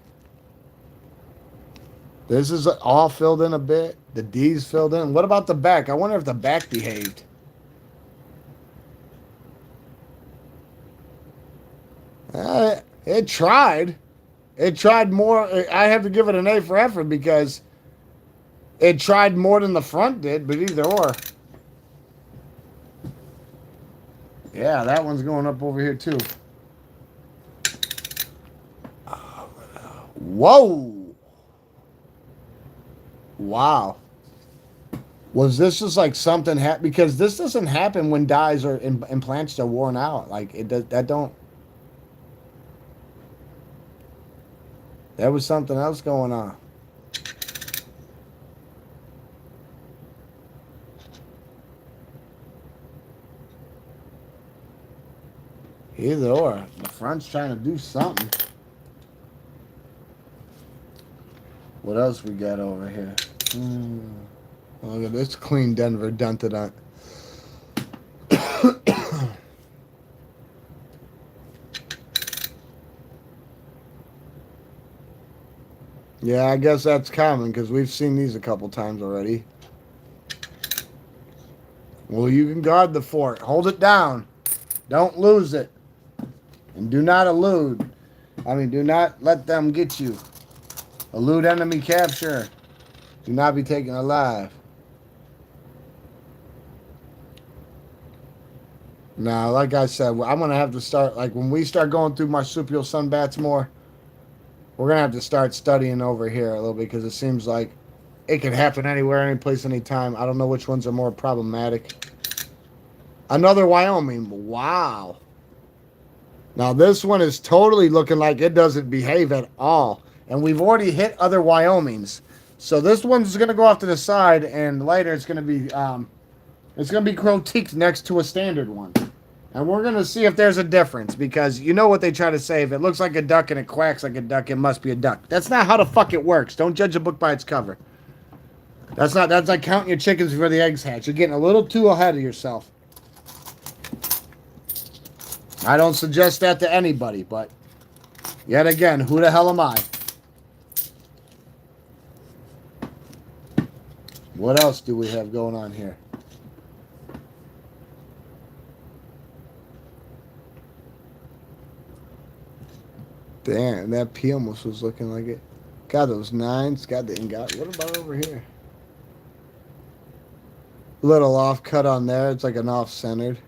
This is all filled in a bit. The D's filled in. What about the back? I wonder if the back behaved. It tried. It tried more. I have to give it an A for effort because it tried more than the front did, but either or. Yeah, that one's going up over here too. Whoa. Wow. Was this just like something because this doesn't happen when dies or implants are worn out. Like it does that don't. There was something else going on. Either or. The front's trying to do something. What else we got over here? Look at this clean Denver dented on. Yeah, I guess that's common because we've seen these a couple times already. Well, you can guard the fort. Hold it down. Don't lose it. And do not elude. Do not let them get you. Elude enemy capture. Do not be taken alive. Now, like I said, I'm going to have to start, like when we start going through marsupial sunbats more, we're going to have to start studying over here a little bit because it seems like it can happen anywhere, any place, anytime. I don't know which ones are more problematic. Another Wyoming. Wow. Now, this one is totally looking like it doesn't behave at all. And we've already hit other Wyomings. So this one's going to go off to the side, and later it's going to be critiqued next to a standard one. And we're going to see if there's a difference, because you know what they try to say. If it looks like a duck and it quacks like a duck, it must be a duck. That's not how the fuck it works. Don't judge a book by its cover. That's like counting your chickens before the eggs hatch. You're getting a little too ahead of yourself. I don't suggest that to anybody, but yet again, who the hell am I? What else do we have going on here? Damn, that P almost was looking like it. Got those nines. Got the ingot. What about over here? Little off cut on there. It's like an off-centered.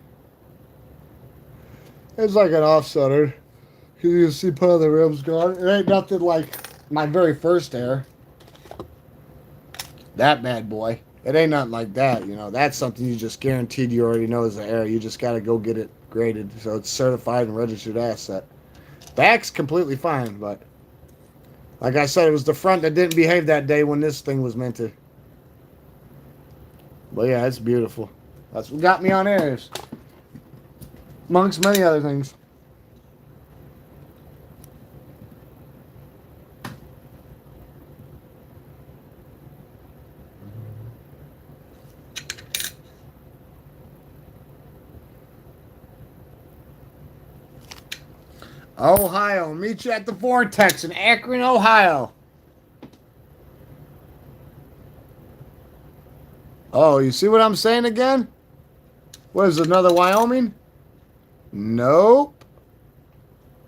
It's like an off-centered. You can see part of the ribs gone. It ain't nothing like my very first air. That bad boy. It ain't nothing like that, you know. That's something you just guaranteed you already know is the air. You just got to go get it graded. So it's certified and registered asset. Back's completely fine, but like I said, it was the front that didn't behave that day when this thing was meant to. But yeah, it's beautiful. That's what got me on airs. Amongst many other things. Ohio. Meet you at the Vortex in Akron, Ohio. Oh, you see what I'm saying again? What is it, another Wyoming? Nope.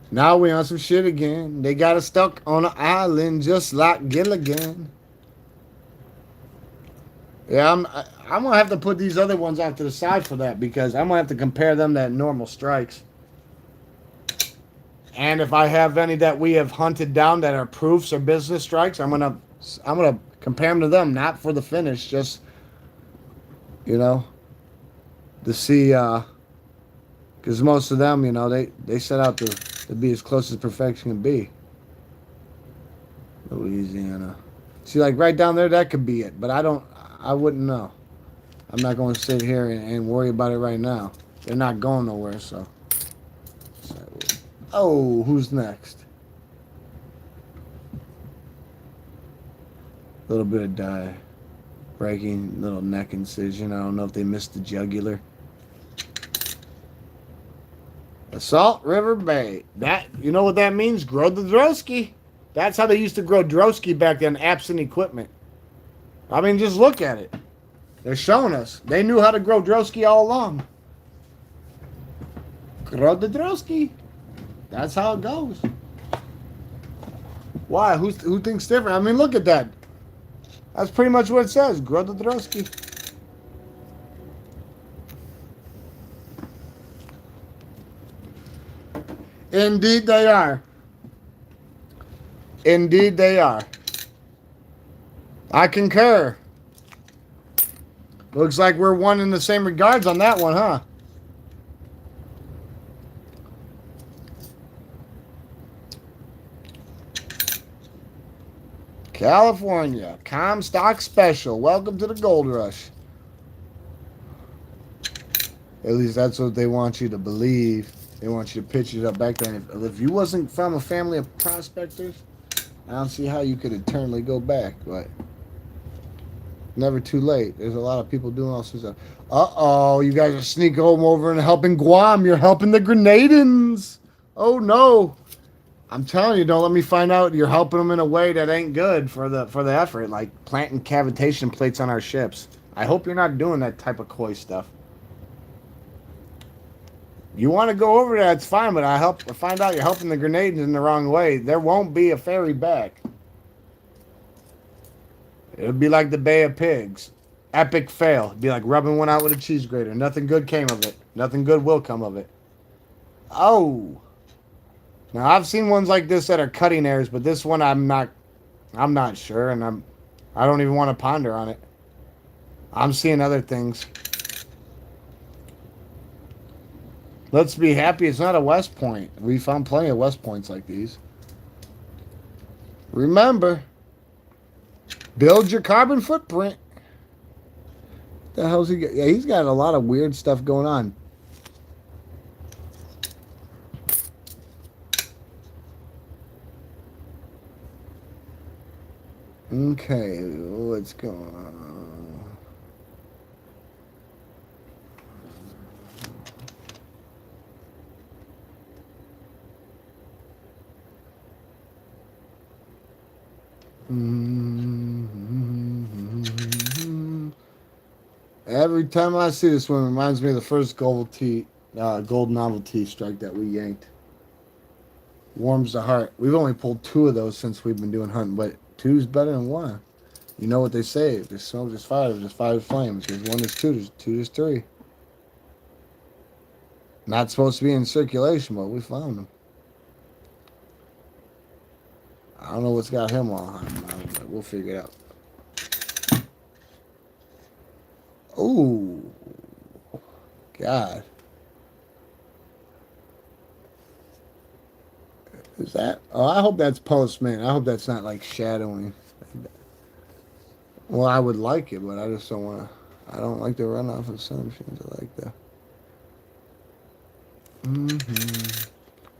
Now we on some shit again. They got us stuck on an island just like Gilligan. Yeah, I'm gonna have to put these other ones out to the side for that because I'm gonna have to compare them to normal strikes. And if I have any that we have hunted down that are proofs or business strikes, I'm gonna compare them to them, not for the finish, just to see, because most of them, they set out to be as close as perfection can be. Louisiana, see, like right down there, that could be it, but I wouldn't know. I'm not going to sit here and worry about it right now. They're not going nowhere, so. Oh, who's next? A little bit of dye. Breaking, little neck incision. I don't know if they missed the jugular. Assault River Bay. That, you know what that means? Grow the Drosky. That's how they used to grow Drosky back then, absent equipment. I mean, just look at it. They're showing us. They knew how to grow Drosky all along. Grow the Drosky. That's how it goes. Why? Who thinks different? I mean, look at that. That's pretty much what it says. Grow the Drosky. Indeed they are. Indeed they are. I concur. Looks like we're one in the same regards on that one, huh? California, Comstock Special. Welcome to the Gold Rush. At least that's what they want you to believe. They want you to pitch it up back then. If you wasn't from a family of prospectors, I don't see how you could eternally go back. But never too late. There's a lot of people doing all sorts of. Uh-oh, you guys are sneaking over and helping Guam. You're helping the Grenadans. Oh no. I'm telling you, don't let me find out you're helping them in a way that ain't good for the effort, like planting cavitation plates on our ships. I hope you're not doing that type of coy stuff. You want to go over there, it's fine, but I find out you're helping the Grenadians in the wrong way. There won't be a ferry back. It'll be like the Bay of Pigs. Epic fail. It'd be like rubbing one out with a cheese grater. Nothing good came of it. Nothing good will come of it. Oh. Now I've seen ones like this that are cutting errors, but this one I'm not sure, and I don't even want to ponder on it. I'm seeing other things. Let's be happy it's not a West Point. We found plenty of West Points like these. Remember, build your carbon footprint. The hell's he got? Yeah, he's got a lot of weird stuff going on. Okay, what's going on? Every time I see this one, it reminds me of the first gold novelty strike that we yanked. Warms the heart. We've only pulled 2 of those since we've been doing hunting, but 2's better than 1. You know what they say: if there's smoke, there's fire. If there's fire, there's flames. There's 1, there's 2. There's 2, there's 3. Not supposed to be in circulation, but we found them. I don't know what's got him on, but we'll figure it out. Oh, God. Is that? Oh, I hope that's postman. I hope that's not like shadowing. Well, I would like it, but I just don't want to. I don't like to run off of assumptions. I like that.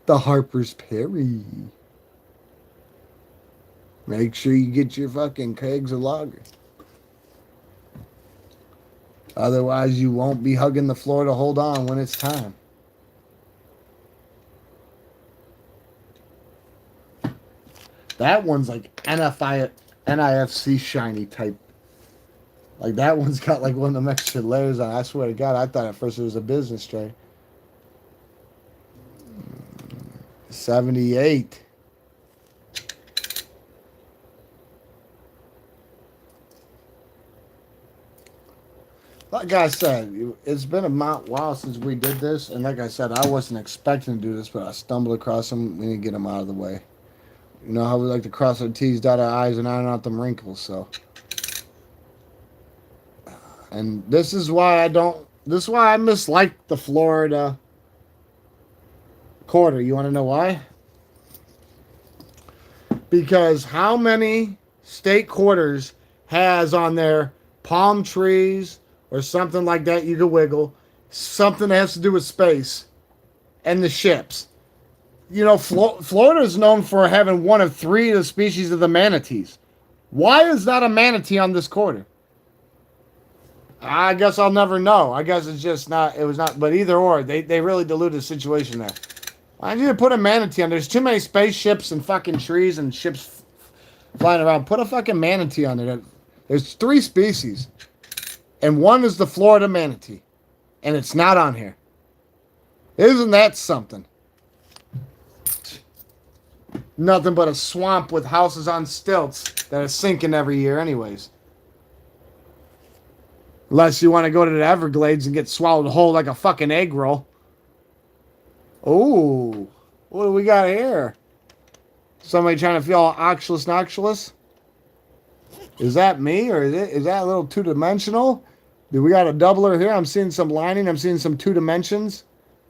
The Harper's Perry. Make sure you get your fucking kegs of lager. Otherwise, you won't be hugging the floor to hold on when it's time. That one's like NIFC shiny type. Like that one's got like one of them extra layers on. I swear to God, I thought at first it was a business tray. 78. Like I said, it's been a while since we did this, and like I said, I wasn't expecting to do this, but I stumbled across them. We need to get them out of the way. You know how we like to cross our T's, dot our I's, and iron out them wrinkles, so. And this is why I mislike the Florida quarter. You want to know why? Because how many state quarters has on there palm trees or something like that you could wiggle, something that has to do with space and the ships? You know, Florida is known for having one of 3 of the species of the manatees. Why is not a manatee on this quarter? I guess I'll never know. I guess it's just not, it was not, but either or, they really diluted the situation there. I need to put a manatee on. There's too many spaceships and fucking trees and ships flying around. Put a fucking manatee on there. There's 3 species. And one is the Florida manatee. And it's not on here. Isn't that something? Nothing but a swamp with houses on stilts that are sinking every year anyways. Unless you want to go to the Everglades and get swallowed whole like a fucking egg roll. Oh, what do we got here? Somebody trying to feel all oxulous noxulous? Is that me, or is that a little 2-dimensional? Do we got a doubler here? I'm seeing some lining. I'm seeing some 2 dimensions.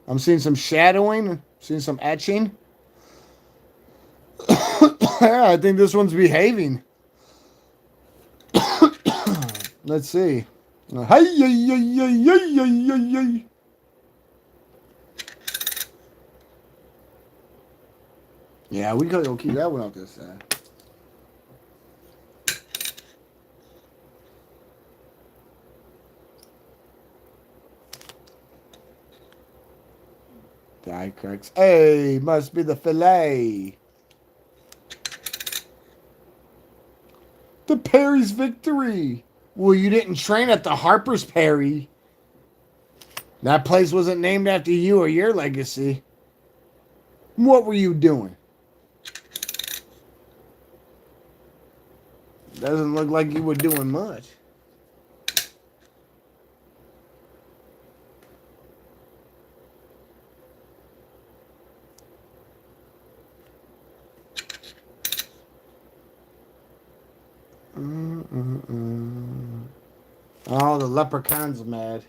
I'm seeing some shadowing. I'm seeing some etching. Yeah, I think this one's behaving. Let's see. Hey. Yeah, we could go keep that one off this side. Die cracks. Hey, must be the fillet. The Perry's victory. Well, you didn't train at the Harper's Perry. That place wasn't named after you or your legacy. What were you doing? Doesn't look like you were doing much. Oh, the leprechaun's mad.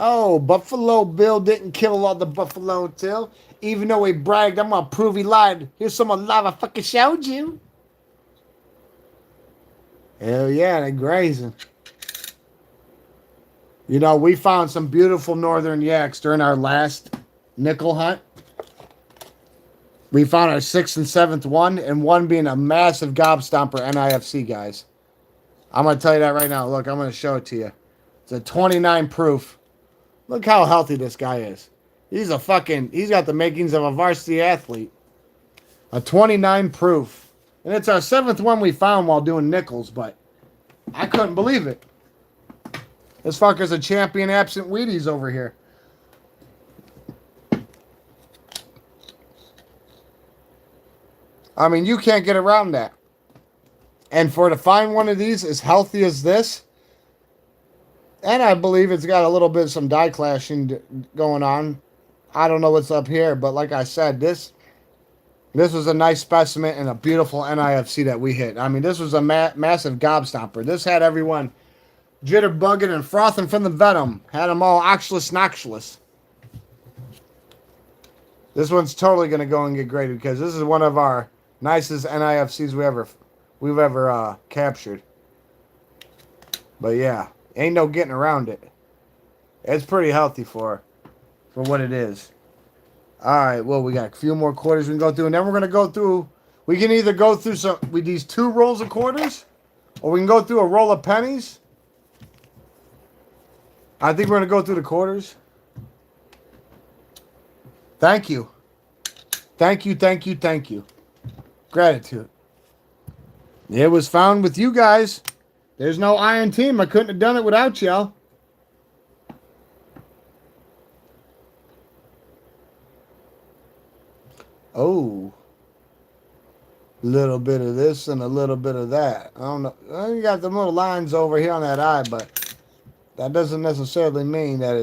Oh, Buffalo Bill didn't kill all the buffalo till. Even though he bragged, I'm gonna prove he lied. Here's some alive I fucking showed you. Hell yeah, they're grazing. You know, we found some beautiful northern yaks during our last nickel hunt. We found our 6th and 7th one, and one being a massive gobstomper NIFC, guys. I'm going to tell you that right now. Look, I'm going to show it to you. It's a 29 proof. Look how healthy this guy is. He's got the makings of a varsity athlete. A 29 proof. And it's our 7th one we found while doing nickels, but I couldn't believe it. This fucker's a champion absent Wheaties over here. I mean, you can't get around that. And to find one of these as healthy as this, and I believe it's got a little bit of some die clashing going on. I don't know what's up here, but like I said, this was a nice specimen and a beautiful NIFC that we hit. I mean, this was a massive gobstomper. This had everyone jitterbugging and frothing from the venom. Had them all oxless noxless. This one's totally going to go and get graded because this is one of our nicest NIFCs we've ever captured. But yeah, ain't no getting around it. It's pretty healthy for what it is. All right, well, we got a few more quarters we can go through, and then we're going to go through. We can either go through with these 2 rolls of quarters, or we can go through a roll of pennies. I think we're going to go through the quarters. Thank you. Thank you, thank you, thank you. Gratitude. It was found with you guys. There's no Iron Team. I couldn't have done it without y'all. Oh. A little bit of this and a little bit of that. I don't know. You got the little lines over here on that eye, but that doesn't necessarily mean that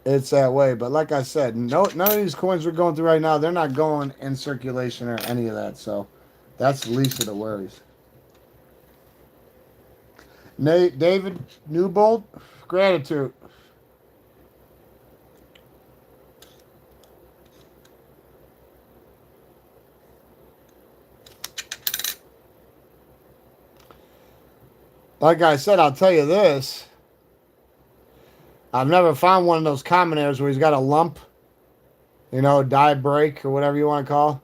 it's that way. But like I said, none of these coins we're going through right now, they're not going in circulation or any of that. So that's the least of the worries. David Newbold, gratitude. Like I said, I'll tell you this. I've never found one of those commonaires where he's got a lump, die break or whatever you want to call,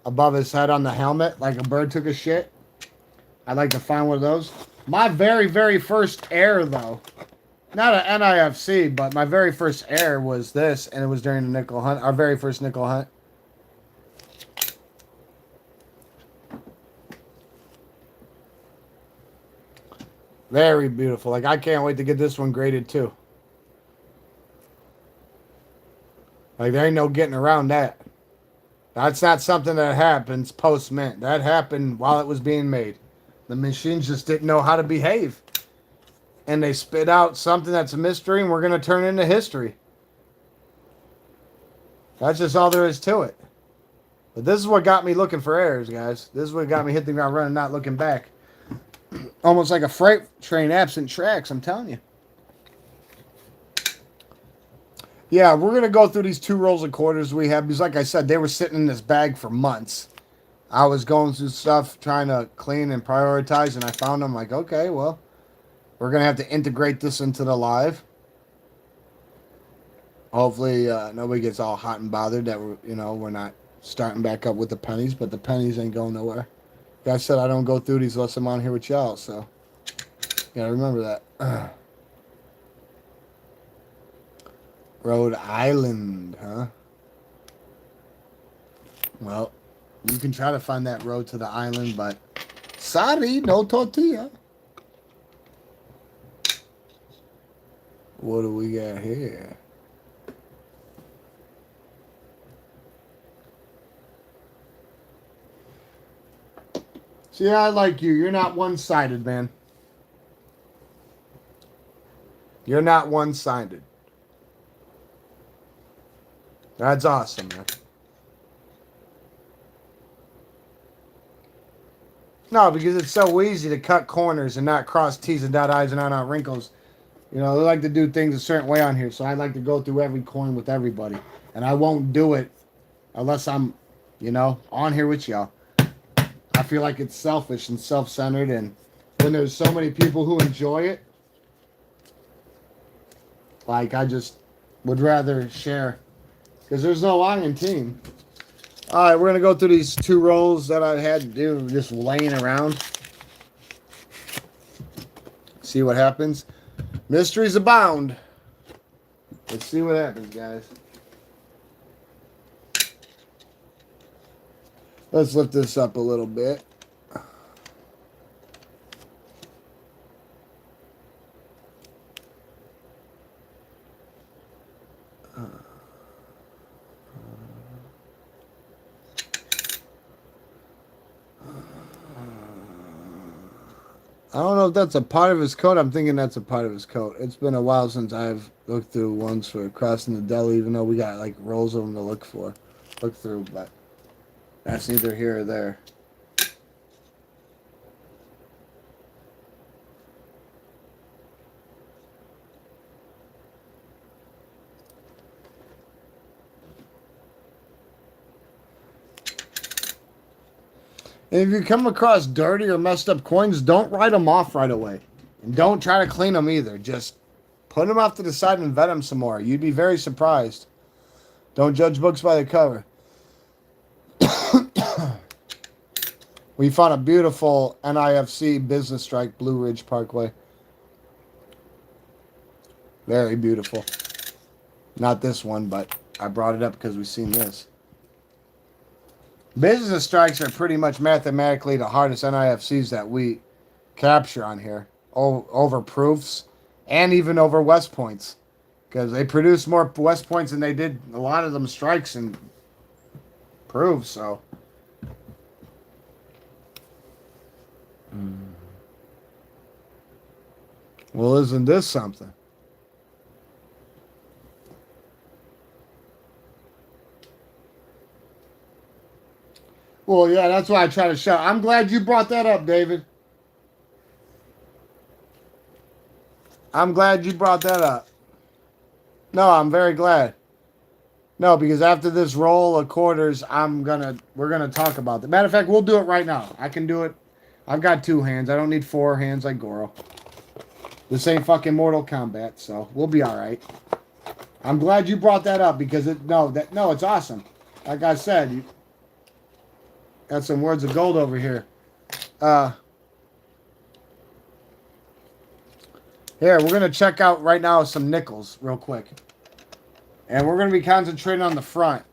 above his head on the helmet, like a bird took a shit. I'd like to find one of those. My very, very first air, though, not an NIFC, but my very first air was this, and it was during the nickel hunt, our very first nickel hunt. Very beautiful. Like, I can't wait to get this one graded, too. Like, there ain't no getting around that. That's not something that happens post-mint. That happened while it was being made. The machines just didn't know how to behave. And they spit out something that's a mystery, and we're going to turn it into history. That's just all there is to it. But this is what got me looking for errors, guys. This is what got me hitting the ground running, not looking back. Almost like a freight train absent tracks, I'm telling you. Yeah, we're going to go through these 2 rolls of quarters we have. Because like I said, they were sitting in this bag for months. I was going through stuff trying to clean and prioritize, and I found them like, okay, well, we're going to have to integrate this into the live. Hopefully, nobody gets all hot and bothered that we're not starting back up with the pennies, but the pennies ain't going nowhere. Like I said, I don't go through these unless I'm on here with y'all, so you gotta remember that. Rhode Island, huh? Well, you can try to find that road to the island, but sorry, no tortilla. What do we got here? See, I like you. You're not one-sided, man. You're not one-sided. That's awesome, man. No, because it's so easy to cut corners and not cross T's and dot I's and iron out wrinkles. You know, they like to do things a certain way on here, so I like to go through every coin with everybody. And I won't do it unless I'm, on here with y'all. I feel like it's selfish and self-centered, and when there's so many people who enjoy it, like, I just would rather share. Because there's no lying team. All right, we're going to go through these 2 rolls that I had to do just laying around. See what happens. Mysteries abound. Let's see what happens, guys. Let's lift this up a little bit. I don't know if that's a part of his coat. I'm thinking that's a part of his coat. It's been a while since I've looked through ones for crossing the deli, even though we got like rolls of them to look through, but that's neither here or there. And if you come across dirty or messed up coins, don't write them off right away. And don't try to clean them either. Just put them off to the side and vet them some more. You'd be very surprised. Don't judge books by the cover. We found a beautiful NIFC business strike, Blue Ridge Parkway. Very beautiful. Not this one, but I brought it up because we've seen this. Business strikes are pretty much mathematically the hardest NIFCs that we capture on here. Over proofs and even over West Points. Because they produce more West Points than they did a lot of them strikes and proofs, so. Well, isn't this something? Well, yeah, that's why I try to show. I'm glad you brought that up, David. I'm glad you brought that up. No, I'm very glad. No, because after this roll of quarters, we're gonna talk about that. Matter of fact, we'll do it right now. I can do it. I've got 2 hands. I don't need 4 hands like Goro. This ain't fucking Mortal Kombat, so we'll be all right. I'm glad you brought that up because it's awesome. Like I said, you got some words of gold over here. Here, we're gonna check out right now some nickels real quick, and we're gonna be concentrating on the front.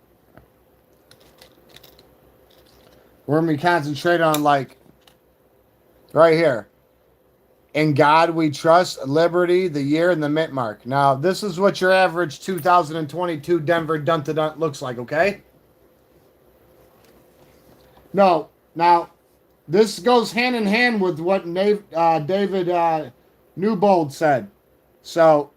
We're gonna be concentrating on like right here. In God we trust, liberty, the year, and the mint mark. Now, this is what your average 2022 Denver Dun-to-Dun looks like, okay? No, now, this goes hand in hand with what David Newbold said. So,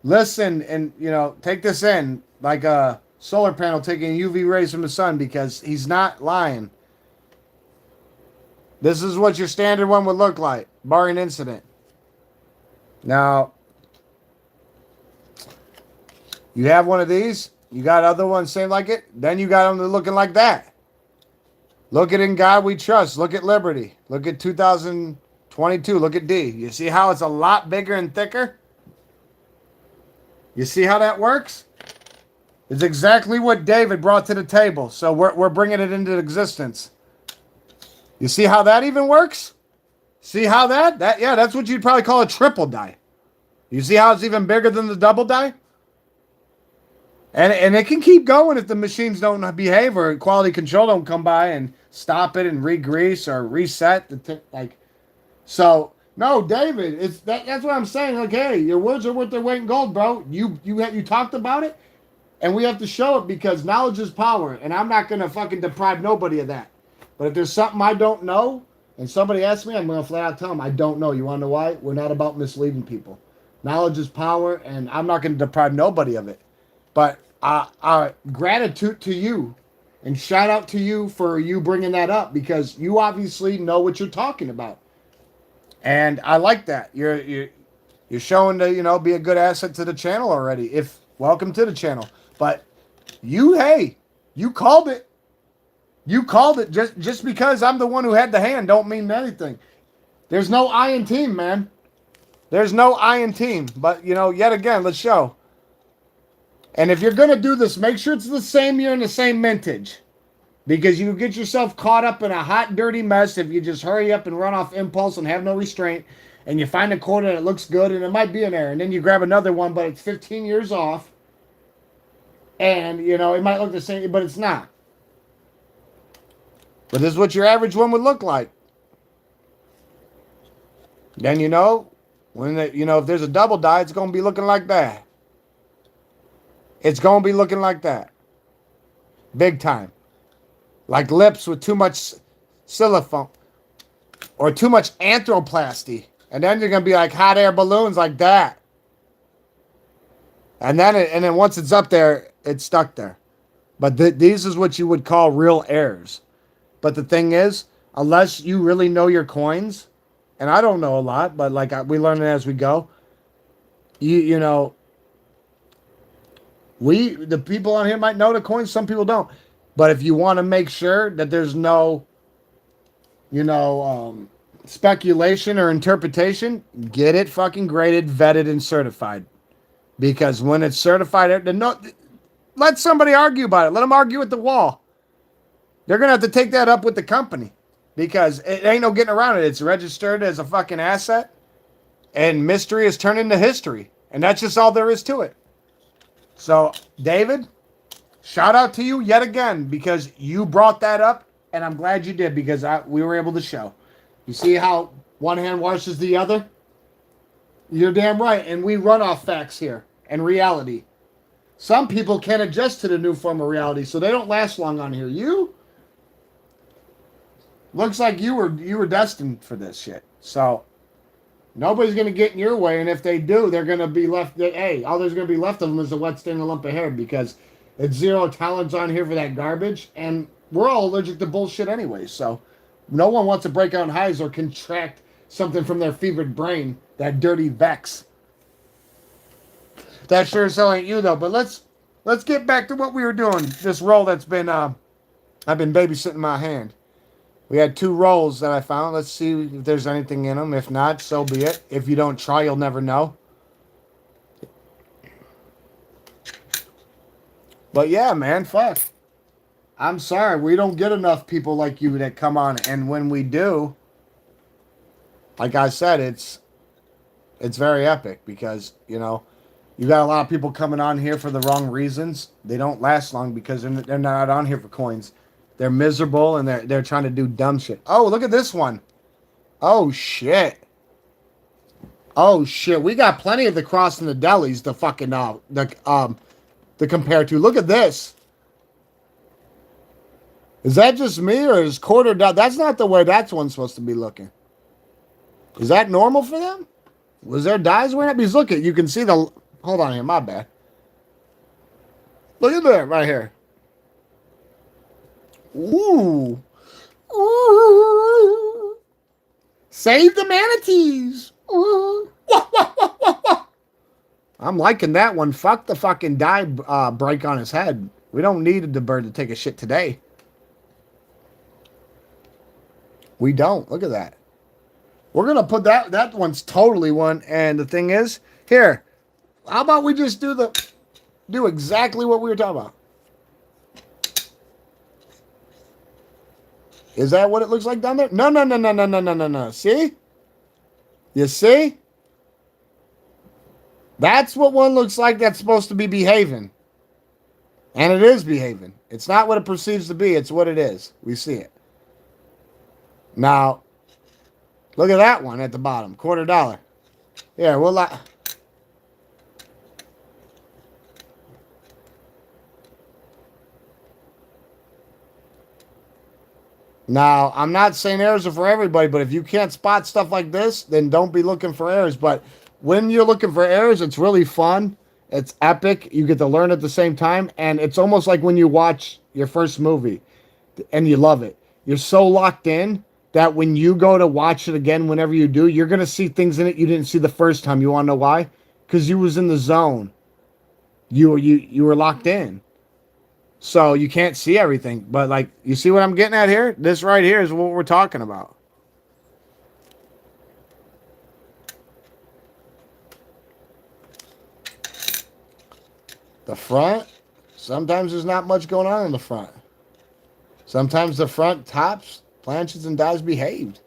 listen and, take this in like a solar panel taking UV rays from the sun because he's not lying. This is what your standard one would look like, barring incident. Now, you have one of these. You got other ones same like it. Then you got them looking like that. Look at In God We Trust. Look at Liberty. Look at 2022. Look at D. You see how it's a lot bigger and thicker? You see how that works? It's exactly what David brought to the table. So we're bringing it into existence. You see how that even works? See how yeah, that's what you'd probably call a triple die. You see how it's even bigger than the double die? And it can keep going if the machines don't behave or quality control don't come by and stop it and re-grease or reset like. So no, David, that's what I'm saying. Like, hey, your words are worth their weight in gold, bro. You talked about it, and we have to show it because knowledge is power, and I'm not gonna fucking deprive nobody of that. But if there's something I don't know, and somebody asks me, I'm gonna flat out tell them I don't know. You wanna know why? We're not about misleading people. Knowledge is power, and I'm not gonna deprive nobody of it. But gratitude to you, and shout out to you for you bringing that up because you obviously know what you're talking about, and I like that. You're showing to be a good asset to the channel already. If welcome to the channel, but hey, you called it. You called it. Just because I'm the one who had the hand don't mean anything. There's no I in team, man. There's no I in team. But yet again, let's show. And if you're gonna do this, make sure it's the same year and the same mintage, because you get yourself caught up in a hot, dirty mess if you just hurry up and run off impulse and have no restraint. And you find a quarter that looks good, and it might be an error, and then you grab another one, but it's 15 years off, and it might look the same, but it's not. But this is what your average one would look like. Then when if there's a double die, it's gonna be looking like that. It's gonna be looking like that, big time, like lips with too much silicone or too much anthroplasty, and then you're gonna be like hot air balloons like that. And then once it's up there, it's stuck there. But these is what you would call real errors. But the thing is, unless you really know your coins, and I don't know a lot, but like we learn it as we go. The people on here might know the coins, some people don't. But if you want to make sure that there's no, speculation or interpretation, get it fucking graded, vetted, and certified. Because when it's certified, let somebody argue about it. Let them argue at the wall. They're going to have to take that up with the company. Because it ain't no getting around it. It's registered as a fucking asset. And mystery is turned into history. And that's just all there is to it. So, David, shout out to you yet again. Because you brought that up. And I'm glad you did. Because we were able to show. You see how one hand washes the other? You're damn right. And we run off facts here. And reality. Some people can't adjust to the new form of reality. So they don't last long on here. You? Looks like you were destined for this shit. So nobody's gonna get in your way, and if they do, they're gonna be left. Hey, all there's gonna be left of them is a wet stain and a lump of hair because it's zero tolerance on here for that garbage, and we're all allergic to bullshit anyway. So no one wants to break out in hives or contract something from their fevered brain. That dirty Vex. That sure as hell ain't you though. But let's get back to what we were doing. This roll that's been I've been babysitting my hand. We had 2 rolls that I found. Let's see if there's anything in them. If not, so be it. If you don't try, you'll never know. But yeah, man, fuck. I'm sorry. We don't get enough people like you that come on. And when we do, like I said, it's very epic because, you got a lot of people coming on here for the wrong reasons. They don't last long because they're not on here for coins. They're miserable and they're trying to do dumb shit. Oh, look at this one. Oh shit. Oh shit. We got plenty of the cross and the delis to fucking to compare to. Look at this. Is that just me or is quarter down? That's not the way that one's supposed to be looking. Is that normal for them? Was there dies wearing up? Because look at, you can see the, hold on here, my bad. Look at that right here. Ooh. Ooh. Save the manatees. Ooh. I'm liking that one. Fuck the fucking die break on his head. We don't need the bird to take a shit today. We don't. Look at that. We're gonna put that one's totally one. And the thing is, here, how about we just do exactly what we were talking about? Is that what it looks like down there? No, no, no, no, no, no, no, no, no. See? You see? That's what one looks like that's supposed to be behaving. And it is behaving. It's not what it perceives to be, it's what it is. We see it. Now, look at that one at the bottom. $quarter. Yeah, we'll Now, I'm not saying errors are for everybody, but if you can't spot stuff like this, then don't be looking for errors. But when you're looking for errors, it's really fun. It's epic. You get to learn at the same time. And it's almost like when you watch your first movie and you love it. You're so locked in that when you go to watch it again, whenever you do, you're going to see things in it you didn't see the first time. You want to know why? Because you was in the zone. You were locked in. So you can't see everything. But like, you see what I'm getting at here? This right here is what we're talking about. The front, sometimes there's not much going on in the front. Sometimes the front tops, planches, and dies behaved.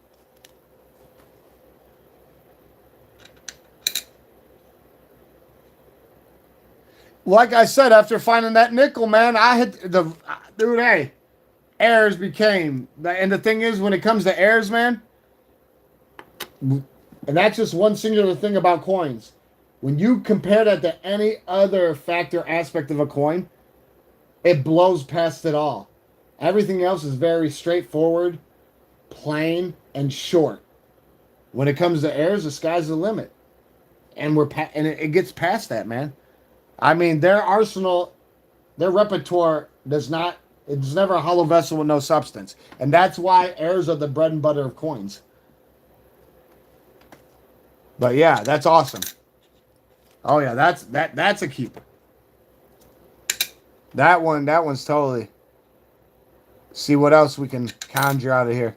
Like I said, after finding that nickel, man, I had dude, hey, errors became, and the thing is, when it comes to errors, man, and that's just one singular thing about coins. When you compare that to any other factor aspect of a coin, it blows past it all. Everything else is very straightforward, plain, and short. When it comes to errors, the sky's the limit, and it gets past that, man. I mean, their arsenal, their repertoire does not. It's never a hollow vessel with no substance, and that's why errors are the bread and butter of coins. But yeah, that's awesome. Oh yeah, that's a keeper. That one's totally. See what else we can conjure out of here.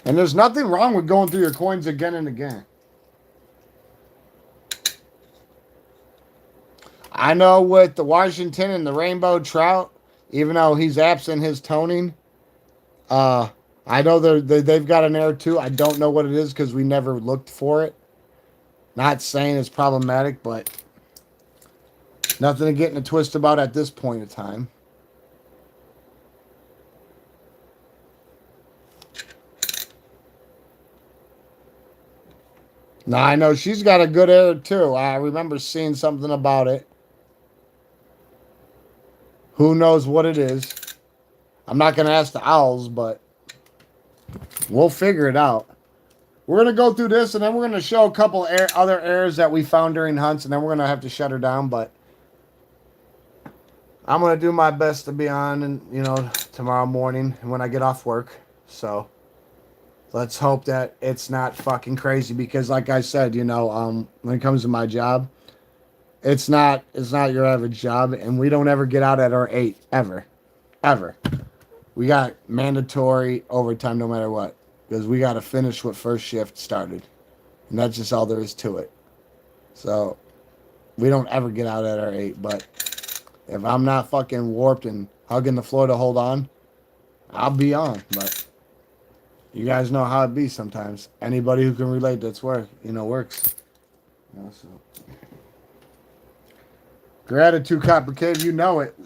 And there's nothing wrong with going through your coins again and again. I know with the Washington and the Rainbow Trout, even though he's absent his toning, I know they've got an error too. I don't know what it is because we never looked for it. Not saying it's problematic, but nothing to get in a twist about at this point in time. Now, I know she's got a good error too. I remember seeing something about it. Who knows what it is? I'm not going to ask the owls, but we'll figure it out. We're going to go through this, and then we're going to show a couple other errors that we found during hunts, and then we're going to have to shut her down, but I'm going to do my best to be on, and tomorrow morning when I get off work. So let's hope that it's not fucking crazy, because like I said, when it comes to my job, it's not your average job, and we don't ever get out at our 8 ever. We got mandatory overtime no matter what, because we got to finish what first shift started, and that's just all there is to it. So we don't ever get out at our 8, but if I'm not fucking warped and hugging the floor to hold on, I'll be on. But you guys know how it be sometimes. Anybody who can relate, that's where works. So. Gratitude complicated, it.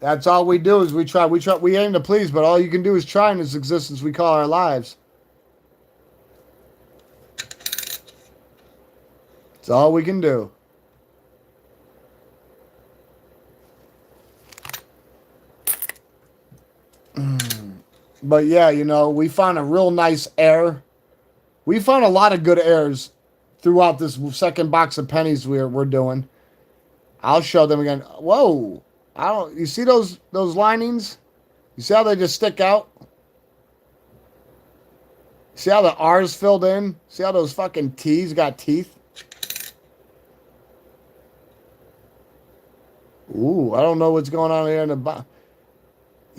That's all we do is we try. We aim to please, but all you can do is try in this existence we call our lives. It's all we can do. But yeah, we found a real nice air. We found a lot of good airs throughout this second box of pennies we're doing. I'll show them again. Whoa. You see those linings? You see how they just stick out? See how the R's filled in? See how those fucking T's got teeth? Ooh, I don't know what's going on here in the bottom.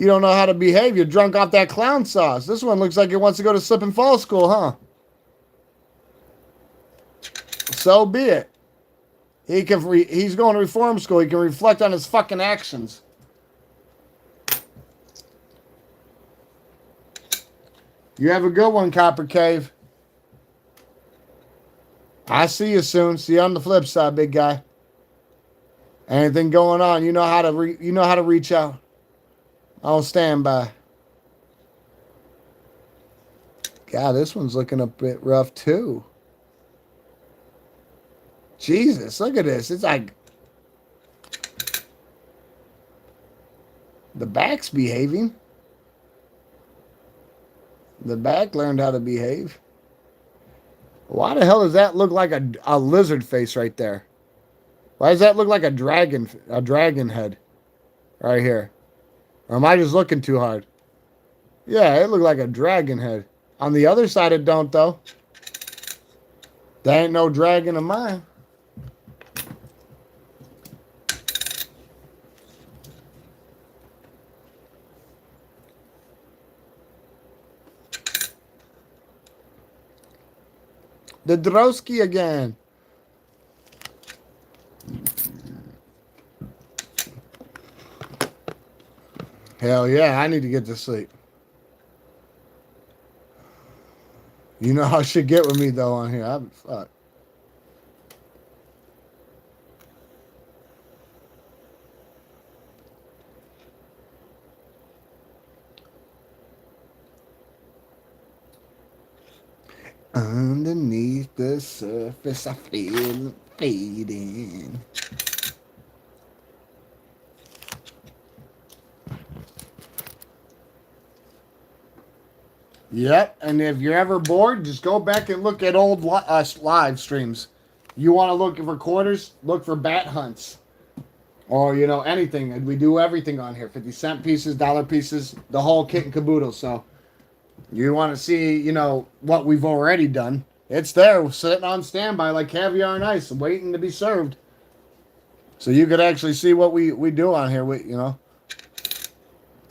You don't know how to behave. You're drunk off that clown sauce. This one looks like it wants to go to slip and fall school, huh? So be it. He's going to reform school. He can reflect on his fucking actions. You have a good one, Copper Cave. I see you soon. See you on the flip side, big guy. Anything going on, you know how to reach out. I'll stand by. God, this one's looking a bit rough too. Jesus, look at this. It's like the back's behaving. The back learned how to behave. Why the hell does that look like a lizard face right there? Why does that look like a dragon head right here? Or am I just looking too hard? Yeah, it looked like a dragon head. On the other side, it don't, though. There ain't no dragon of mine. The Drosky again. Hell yeah, I need to get to sleep. You know how shit get with me though on here. Fuck. Underneath the surface, I feel it fading. Yep, and if you're ever bored, just go back and look at old live streams. You want to look for quarters? Look for bat hunts. Or, you know, anything. And we do everything on here. 50-cent pieces, dollar pieces, the whole kit and caboodle. So, you want to see, you know, what we've already done. It's there, sitting on standby like caviar and ice, waiting to be served. So you could actually see what we do on here, you know.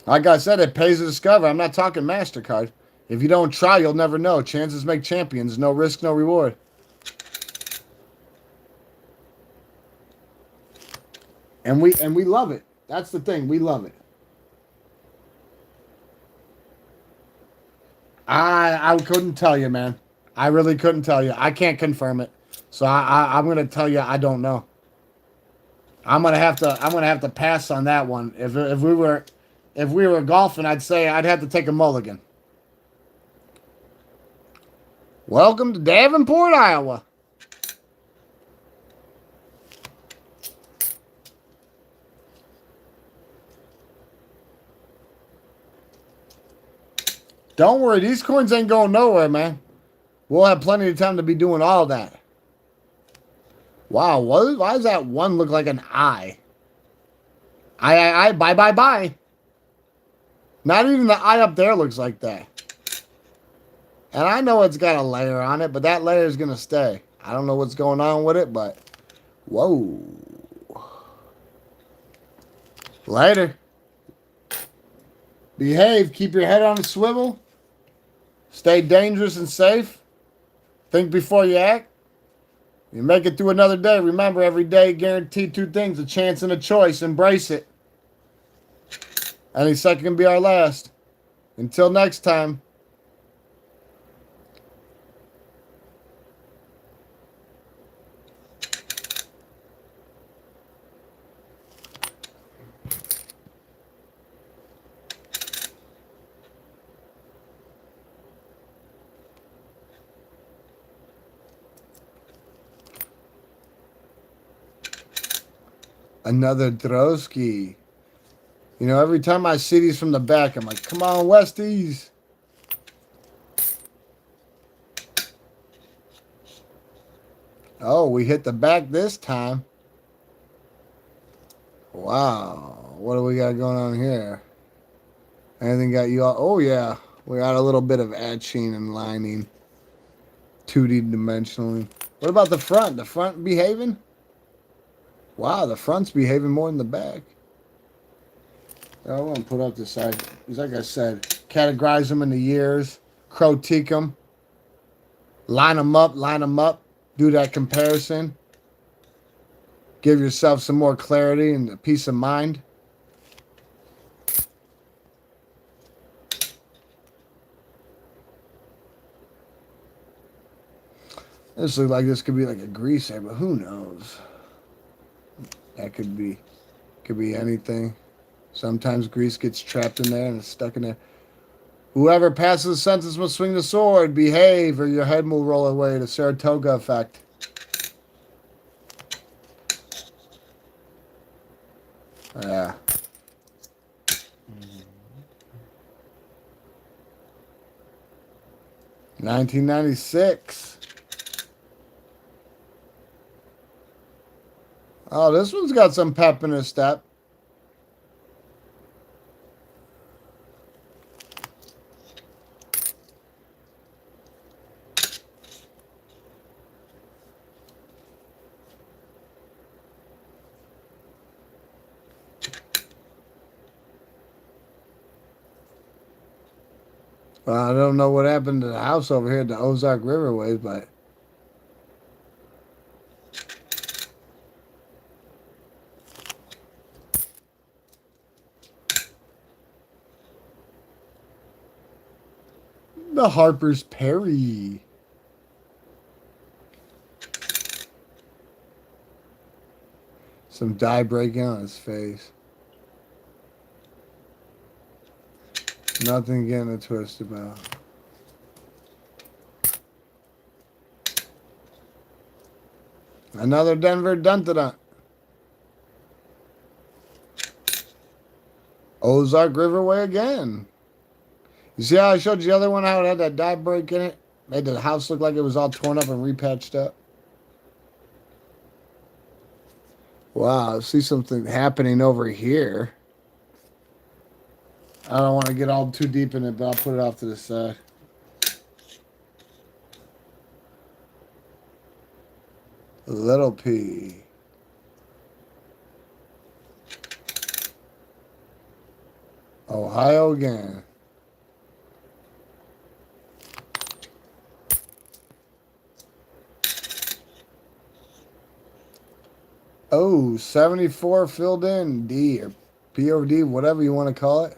Like I said, it pays to discover. I'm not talking MasterCard. If you don't try, you'll never know. Chances make champions. No risk, no reward. And we love it. That's the thing. We love it. I couldn't tell you, man. I really couldn't tell you. I can't confirm it. So I'm gonna tell you I don't know. I'm gonna have to pass on that one. If we were golfing, I'd say I'd have to take a mulligan. Welcome to Davenport, Iowa. Don't worry, these coins ain't going nowhere, man. We'll have plenty of time to be doing all that. Wow, why does that one look like an eye? Bye. Not even the eye up there looks like that. And I know it's got a layer on it, but that layer is going to stay. I don't know what's going on with it, but... Whoa. Later. Behave. Keep your head on a swivel. Stay dangerous and safe. Think before you act. You make it through another day. Remember, every day guaranteed two things. A chance and a choice. Embrace it. Any second can be our last. Until next time. Another Drosky. You know, every time I see these from the back, I'm like, come on, Westies. Oh, we hit the back this time. Wow. What do we got going on here? Anything got you all? Oh, yeah. We got a little bit of etching and lining. 2D dimensionally. What about the front? The front behaving? Wow, the front's behaving more than the back. I won't put up the side. Because like I said, categorize them into years, critique them, line them up, do that comparison, give yourself some more clarity and peace of mind. This looks like this could be like a grease egg, but who knows? That could be anything. Sometimes grease gets trapped in there and it's stuck in there. Whoever passes the sentence must swing the sword. Behave, or your head will roll away. The Saratoga effect. Yeah. 1996. Oh, this one's got some pep in his step. Well, I don't know what happened to the house over here at the Ozark Riverways, but the Harper's Perry. Some dye breaking on his face. Nothing getting a twist about. Another Denver Dun-da-dun. Ozark Riverway again. You see how I showed you the other one, how it had that dye break in it? Made the house look like it was all torn up and repatched up. Wow, I see something happening over here. I don't want to get all too deep in it, but I'll put it off to the side. Little P. Ohio again. Oh, 74 filled in. D or POD, whatever you want to call it.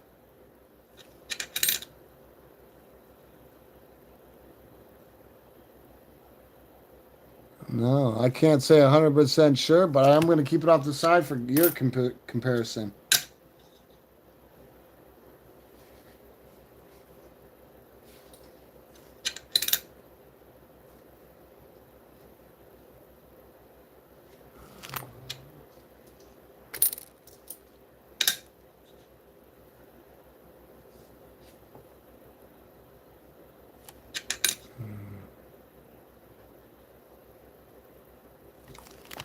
No, I can't say 100% sure, but I am going to keep it off the side for your comparison.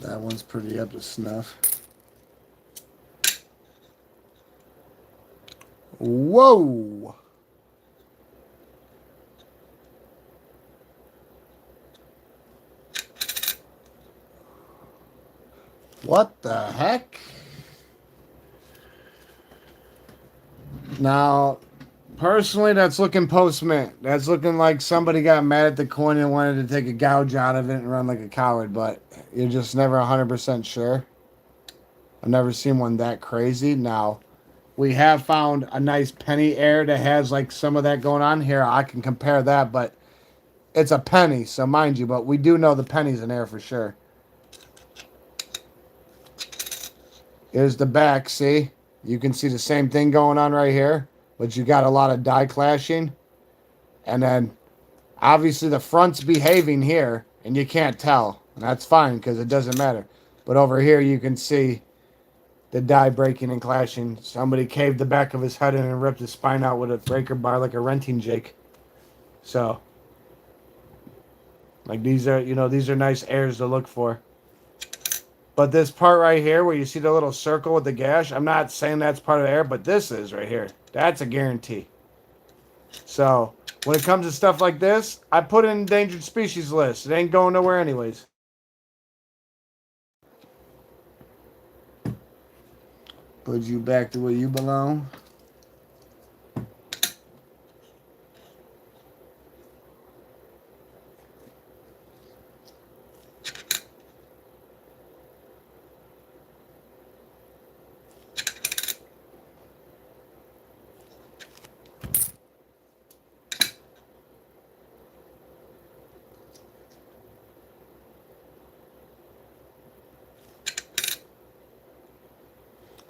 That one's pretty up to snuff. Whoa! What the heck? Now, personally, that's looking post-mint. That's looking like somebody got mad at the coin and wanted to take a gouge out of it and run like a coward, but you're just never 100% sure. I've never seen one that crazy. Now, we have found a nice penny air that has like some of that going on here. I can compare that, but it's a penny, so mind you, but we do know the penny's an air for sure. Here's the back, see? You can see the same thing going on right here, but you got a lot of die clashing. And then, obviously, the front's behaving here, and you can't tell. And that's fine, because it doesn't matter. But over here, you can see the die breaking and clashing. Somebody caved the back of his head in and ripped his spine out with a breaker bar like a renting Jake. So, like these are, these are nice airs to look for. But this part right here where you see the little circle with the gash, I'm not saying that's part of the air, but this is right here. That's a guarantee. So, when it comes to stuff like this, I put it in endangered species list. It ain't going nowhere anyways. Put you back to where you belong.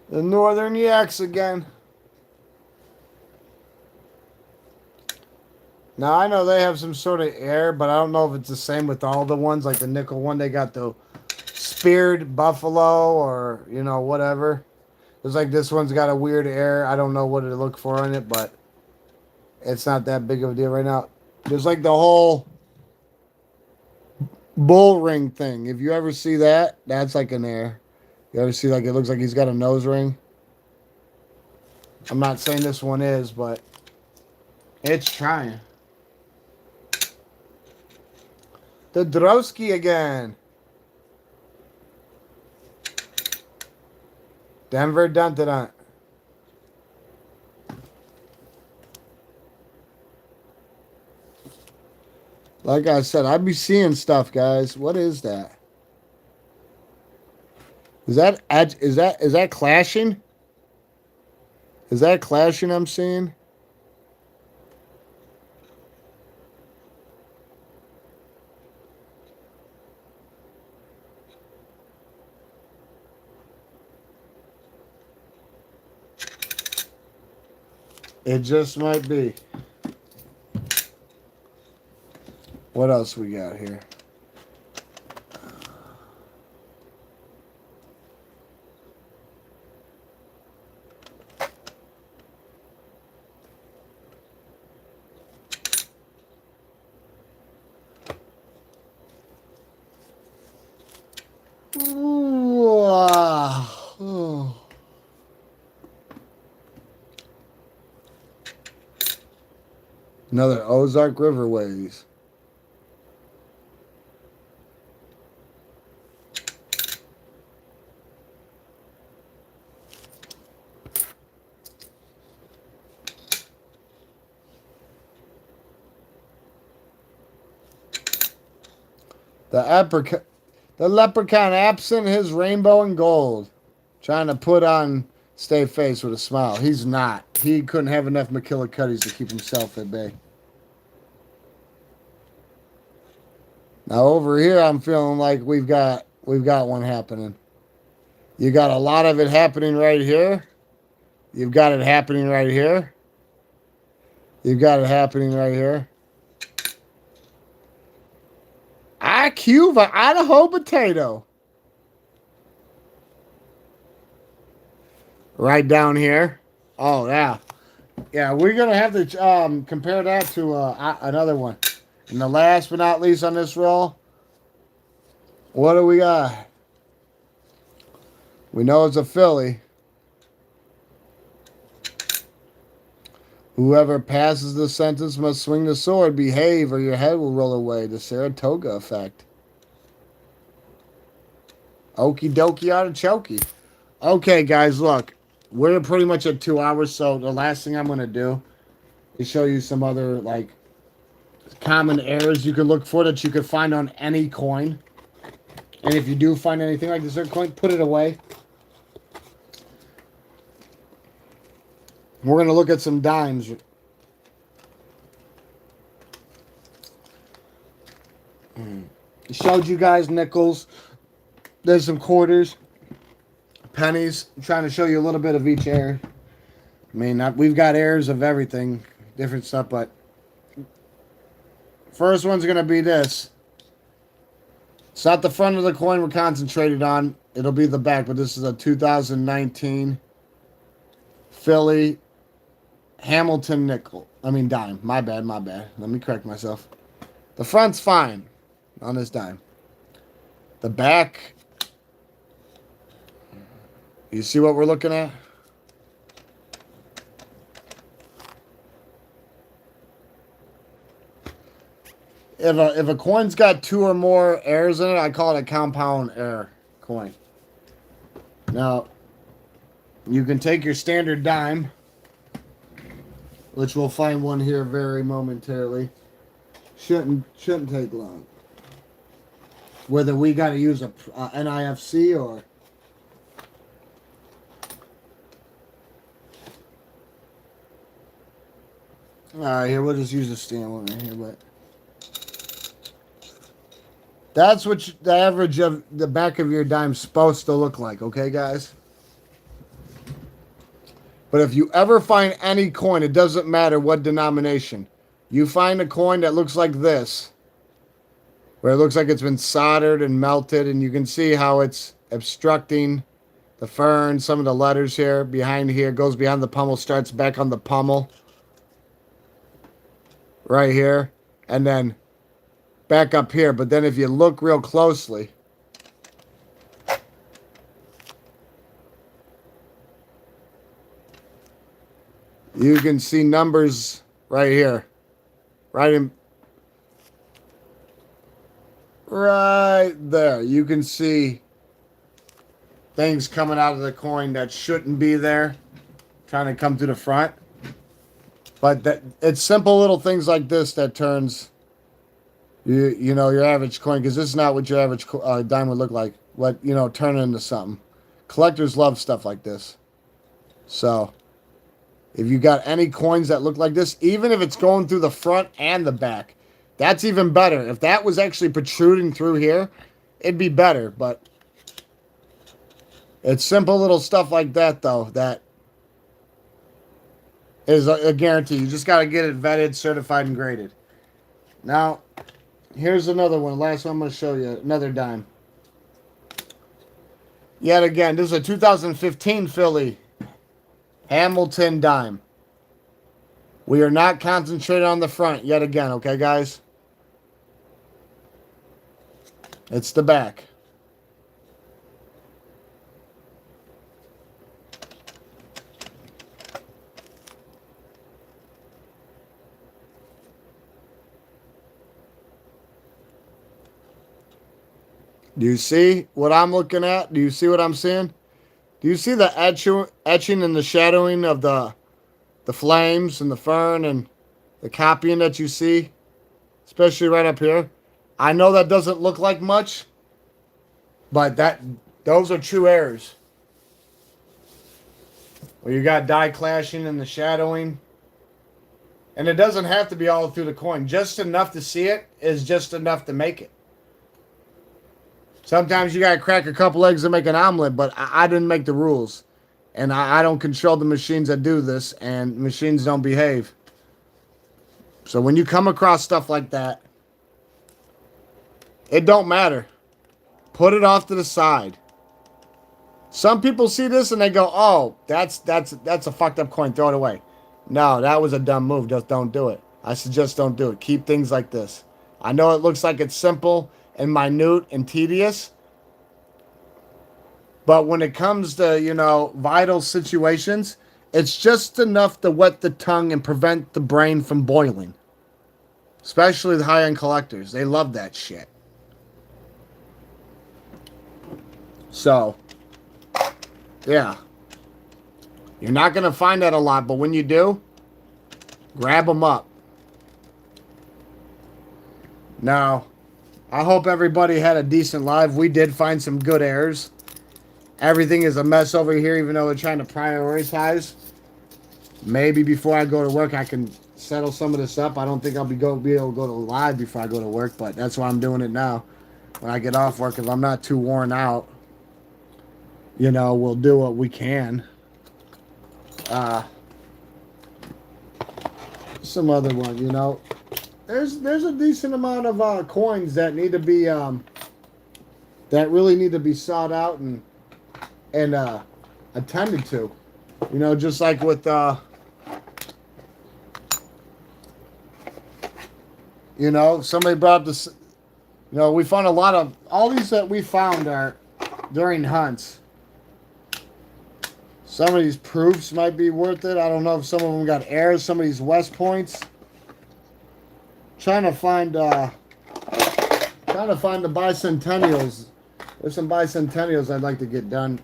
The Northern Yaks again. Now, I know they have some sort of air, but I don't know if it's the same with all the ones. Like the nickel one, they got the speared buffalo or, you know, whatever. It's like this one's got a weird air. I don't know what to look for on it, but it's not that big of a deal right now. There's like the whole bull ring thing. If you ever see that, that's like an air. You ever see like it looks like he's got a nose ring? I'm not saying this one is, but it's trying. The Drosky again. Denver Dun-dun-dun. Like I said, I be seeing stuff, guys. What is that? Is that clashing? Is that clashing I'm seeing? It just might be. What else we got here? Ooh, oh. Another Ozark Riverways. The leprechaun absent his rainbow and gold. Trying to put on stay face with a smile. He's not. He couldn't have enough McKillicuddies to keep himself at bay. Now over here I'm feeling like we've got one happening. You got a lot of it happening right here. You've got it happening right here. You've got it happening right here. IQ for Idaho Potato. Right down here. Oh, yeah. Yeah, we're going to have to compare that to another one. And the last but not least on this roll, what do we got? We know it's a Philly. Whoever passes the sentence must swing the sword, behave, or your head will roll away. The Saratoga effect. Okie dokie artichoke. Okay, guys, look. We're pretty much at 2 hours, so the last thing I'm going to do is show you some other, like, common errors you could look for that you could find on any coin. And if you do find anything like this certain coin, put it away. We're going to look at some dimes. Showed you guys nickels. There's some quarters, pennies. I'm trying to show you a little bit of each error. I mean, we've got errors of everything, different stuff, but first one's going to be this. It's not the front of the coin we're concentrated on. It'll be the back, but this is a 2019 Philly Hamilton nickel. I mean dime. My bad. Let me correct myself. The front's fine on this dime. The back, you see what we're looking at? If a coin's got 2 or more errors in it, I call it a compound error coin. Now, You can take your standard dime, which we'll find one here very momentarily. Shouldn't take long. Whether we got to use a NIFC or all right, here we'll just use a stand one right here, but that's what the average of the back of your dime's supposed to look like, okay, guys? But if you ever find any coin, it doesn't matter what denomination, you find a coin that looks like this, where it looks like it's been soldered and melted, and you can see how it's obstructing the fern, some of the letters here, behind here, goes behind the pommel, starts back on the pommel, right here, and then back up here. But then if you look real closely, you can see numbers right here, right there. You can see things coming out of the coin that shouldn't be there, trying to come to the front. But that it's simple little things like this that turns you know your average coin, because this is not what your average dime would look like. What turn into something. Collectors love stuff like this. So if you got any coins that look like this, even if it's going through the front and the back, that's even better. If that was actually protruding through here, it'd be better. But it's simple little stuff like that, though, that is a guarantee. You just got to get it vetted, certified, and graded. Now, here's another one. Last one I'm going to show you. Another dime. Yet again, this is a 2015 Philly Hamilton dime. We are not concentrated on the front yet again, okay, guys? It's the back. Do you see what I'm looking at? Do you see what I'm seeing? Do you see the etching and the shadowing of the flames and the fern and the copying that you see? Especially right up here. I know that doesn't look like much, but those are true errors. Where you got dye clashing and the shadowing. And it doesn't have to be all through the coin. Just enough to see it is just enough to make it. Sometimes you got to crack a couple eggs to make an omelet, but I didn't make the rules. And I don't control the machines that do this, and machines don't behave. So when you come across stuff like that, it don't matter. Put it off to the side. Some people see this and they go, "Oh, that's a fucked up coin. Throw it away." No, that was a dumb move. Just don't do it. I suggest don't do it. Keep things like this. I know it looks like it's simple and minute and tedious, but when it comes to, vital situations, it's just enough to wet the tongue and prevent the brain from boiling. Especially the high-end collectors. They love that shit. So, yeah. You're not going to find that a lot, but when you do, grab them up. Now, I hope everybody had a decent live. We did find some good errors. Everything is a mess over here, even though we're trying to prioritize. Maybe before I go to work, I can settle some of this up. I don't think I'll be able to go to live before I go to work, but that's why I'm doing it now. When I get off work, if I'm not too worn out, we'll do what we can. Some other one, There's a decent amount of coins that need to be that really need to be sought out and attended to. Just like with somebody brought up this. We found a lot of all these that we found are during hunts. Some of these proofs might be worth it. I don't know if some of them got errors. Some of these West Points. Trying to find the bicentennials. There's some bicentennials I'd like to get done.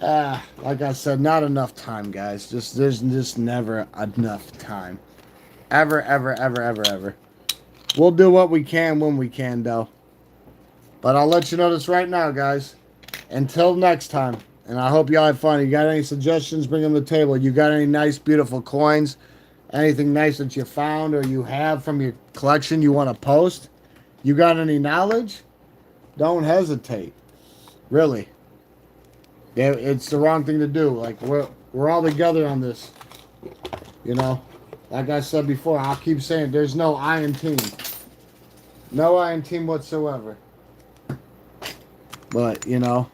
Like I said, not enough time, guys. There's just never enough time. Ever, ever, ever, ever, ever. We'll do what we can when we can, though. But I'll let you know this right now, guys. Until next time. And I hope y'all had fun. You got any suggestions, bring them to the table. You got any nice, beautiful coins? Anything nice that you found or you have from your collection you want to post? You got any knowledge? Don't hesitate. Really. Yeah, it's the wrong thing to do. Like, we're all together on this. You know? Like I said before, I'll keep saying there's no I in team. No I in team whatsoever. But, you know,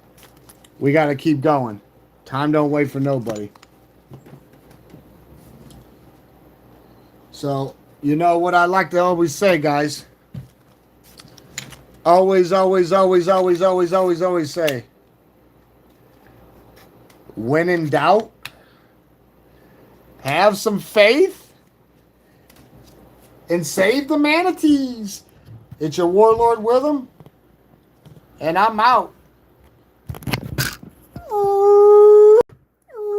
we got to keep going. Time don't wait for nobody. So, you know what I like to always say, guys? Always, always, always, always, always, always, always say, when in doubt, have some faith and save the manatees. It's your warlord with them, and I'm out.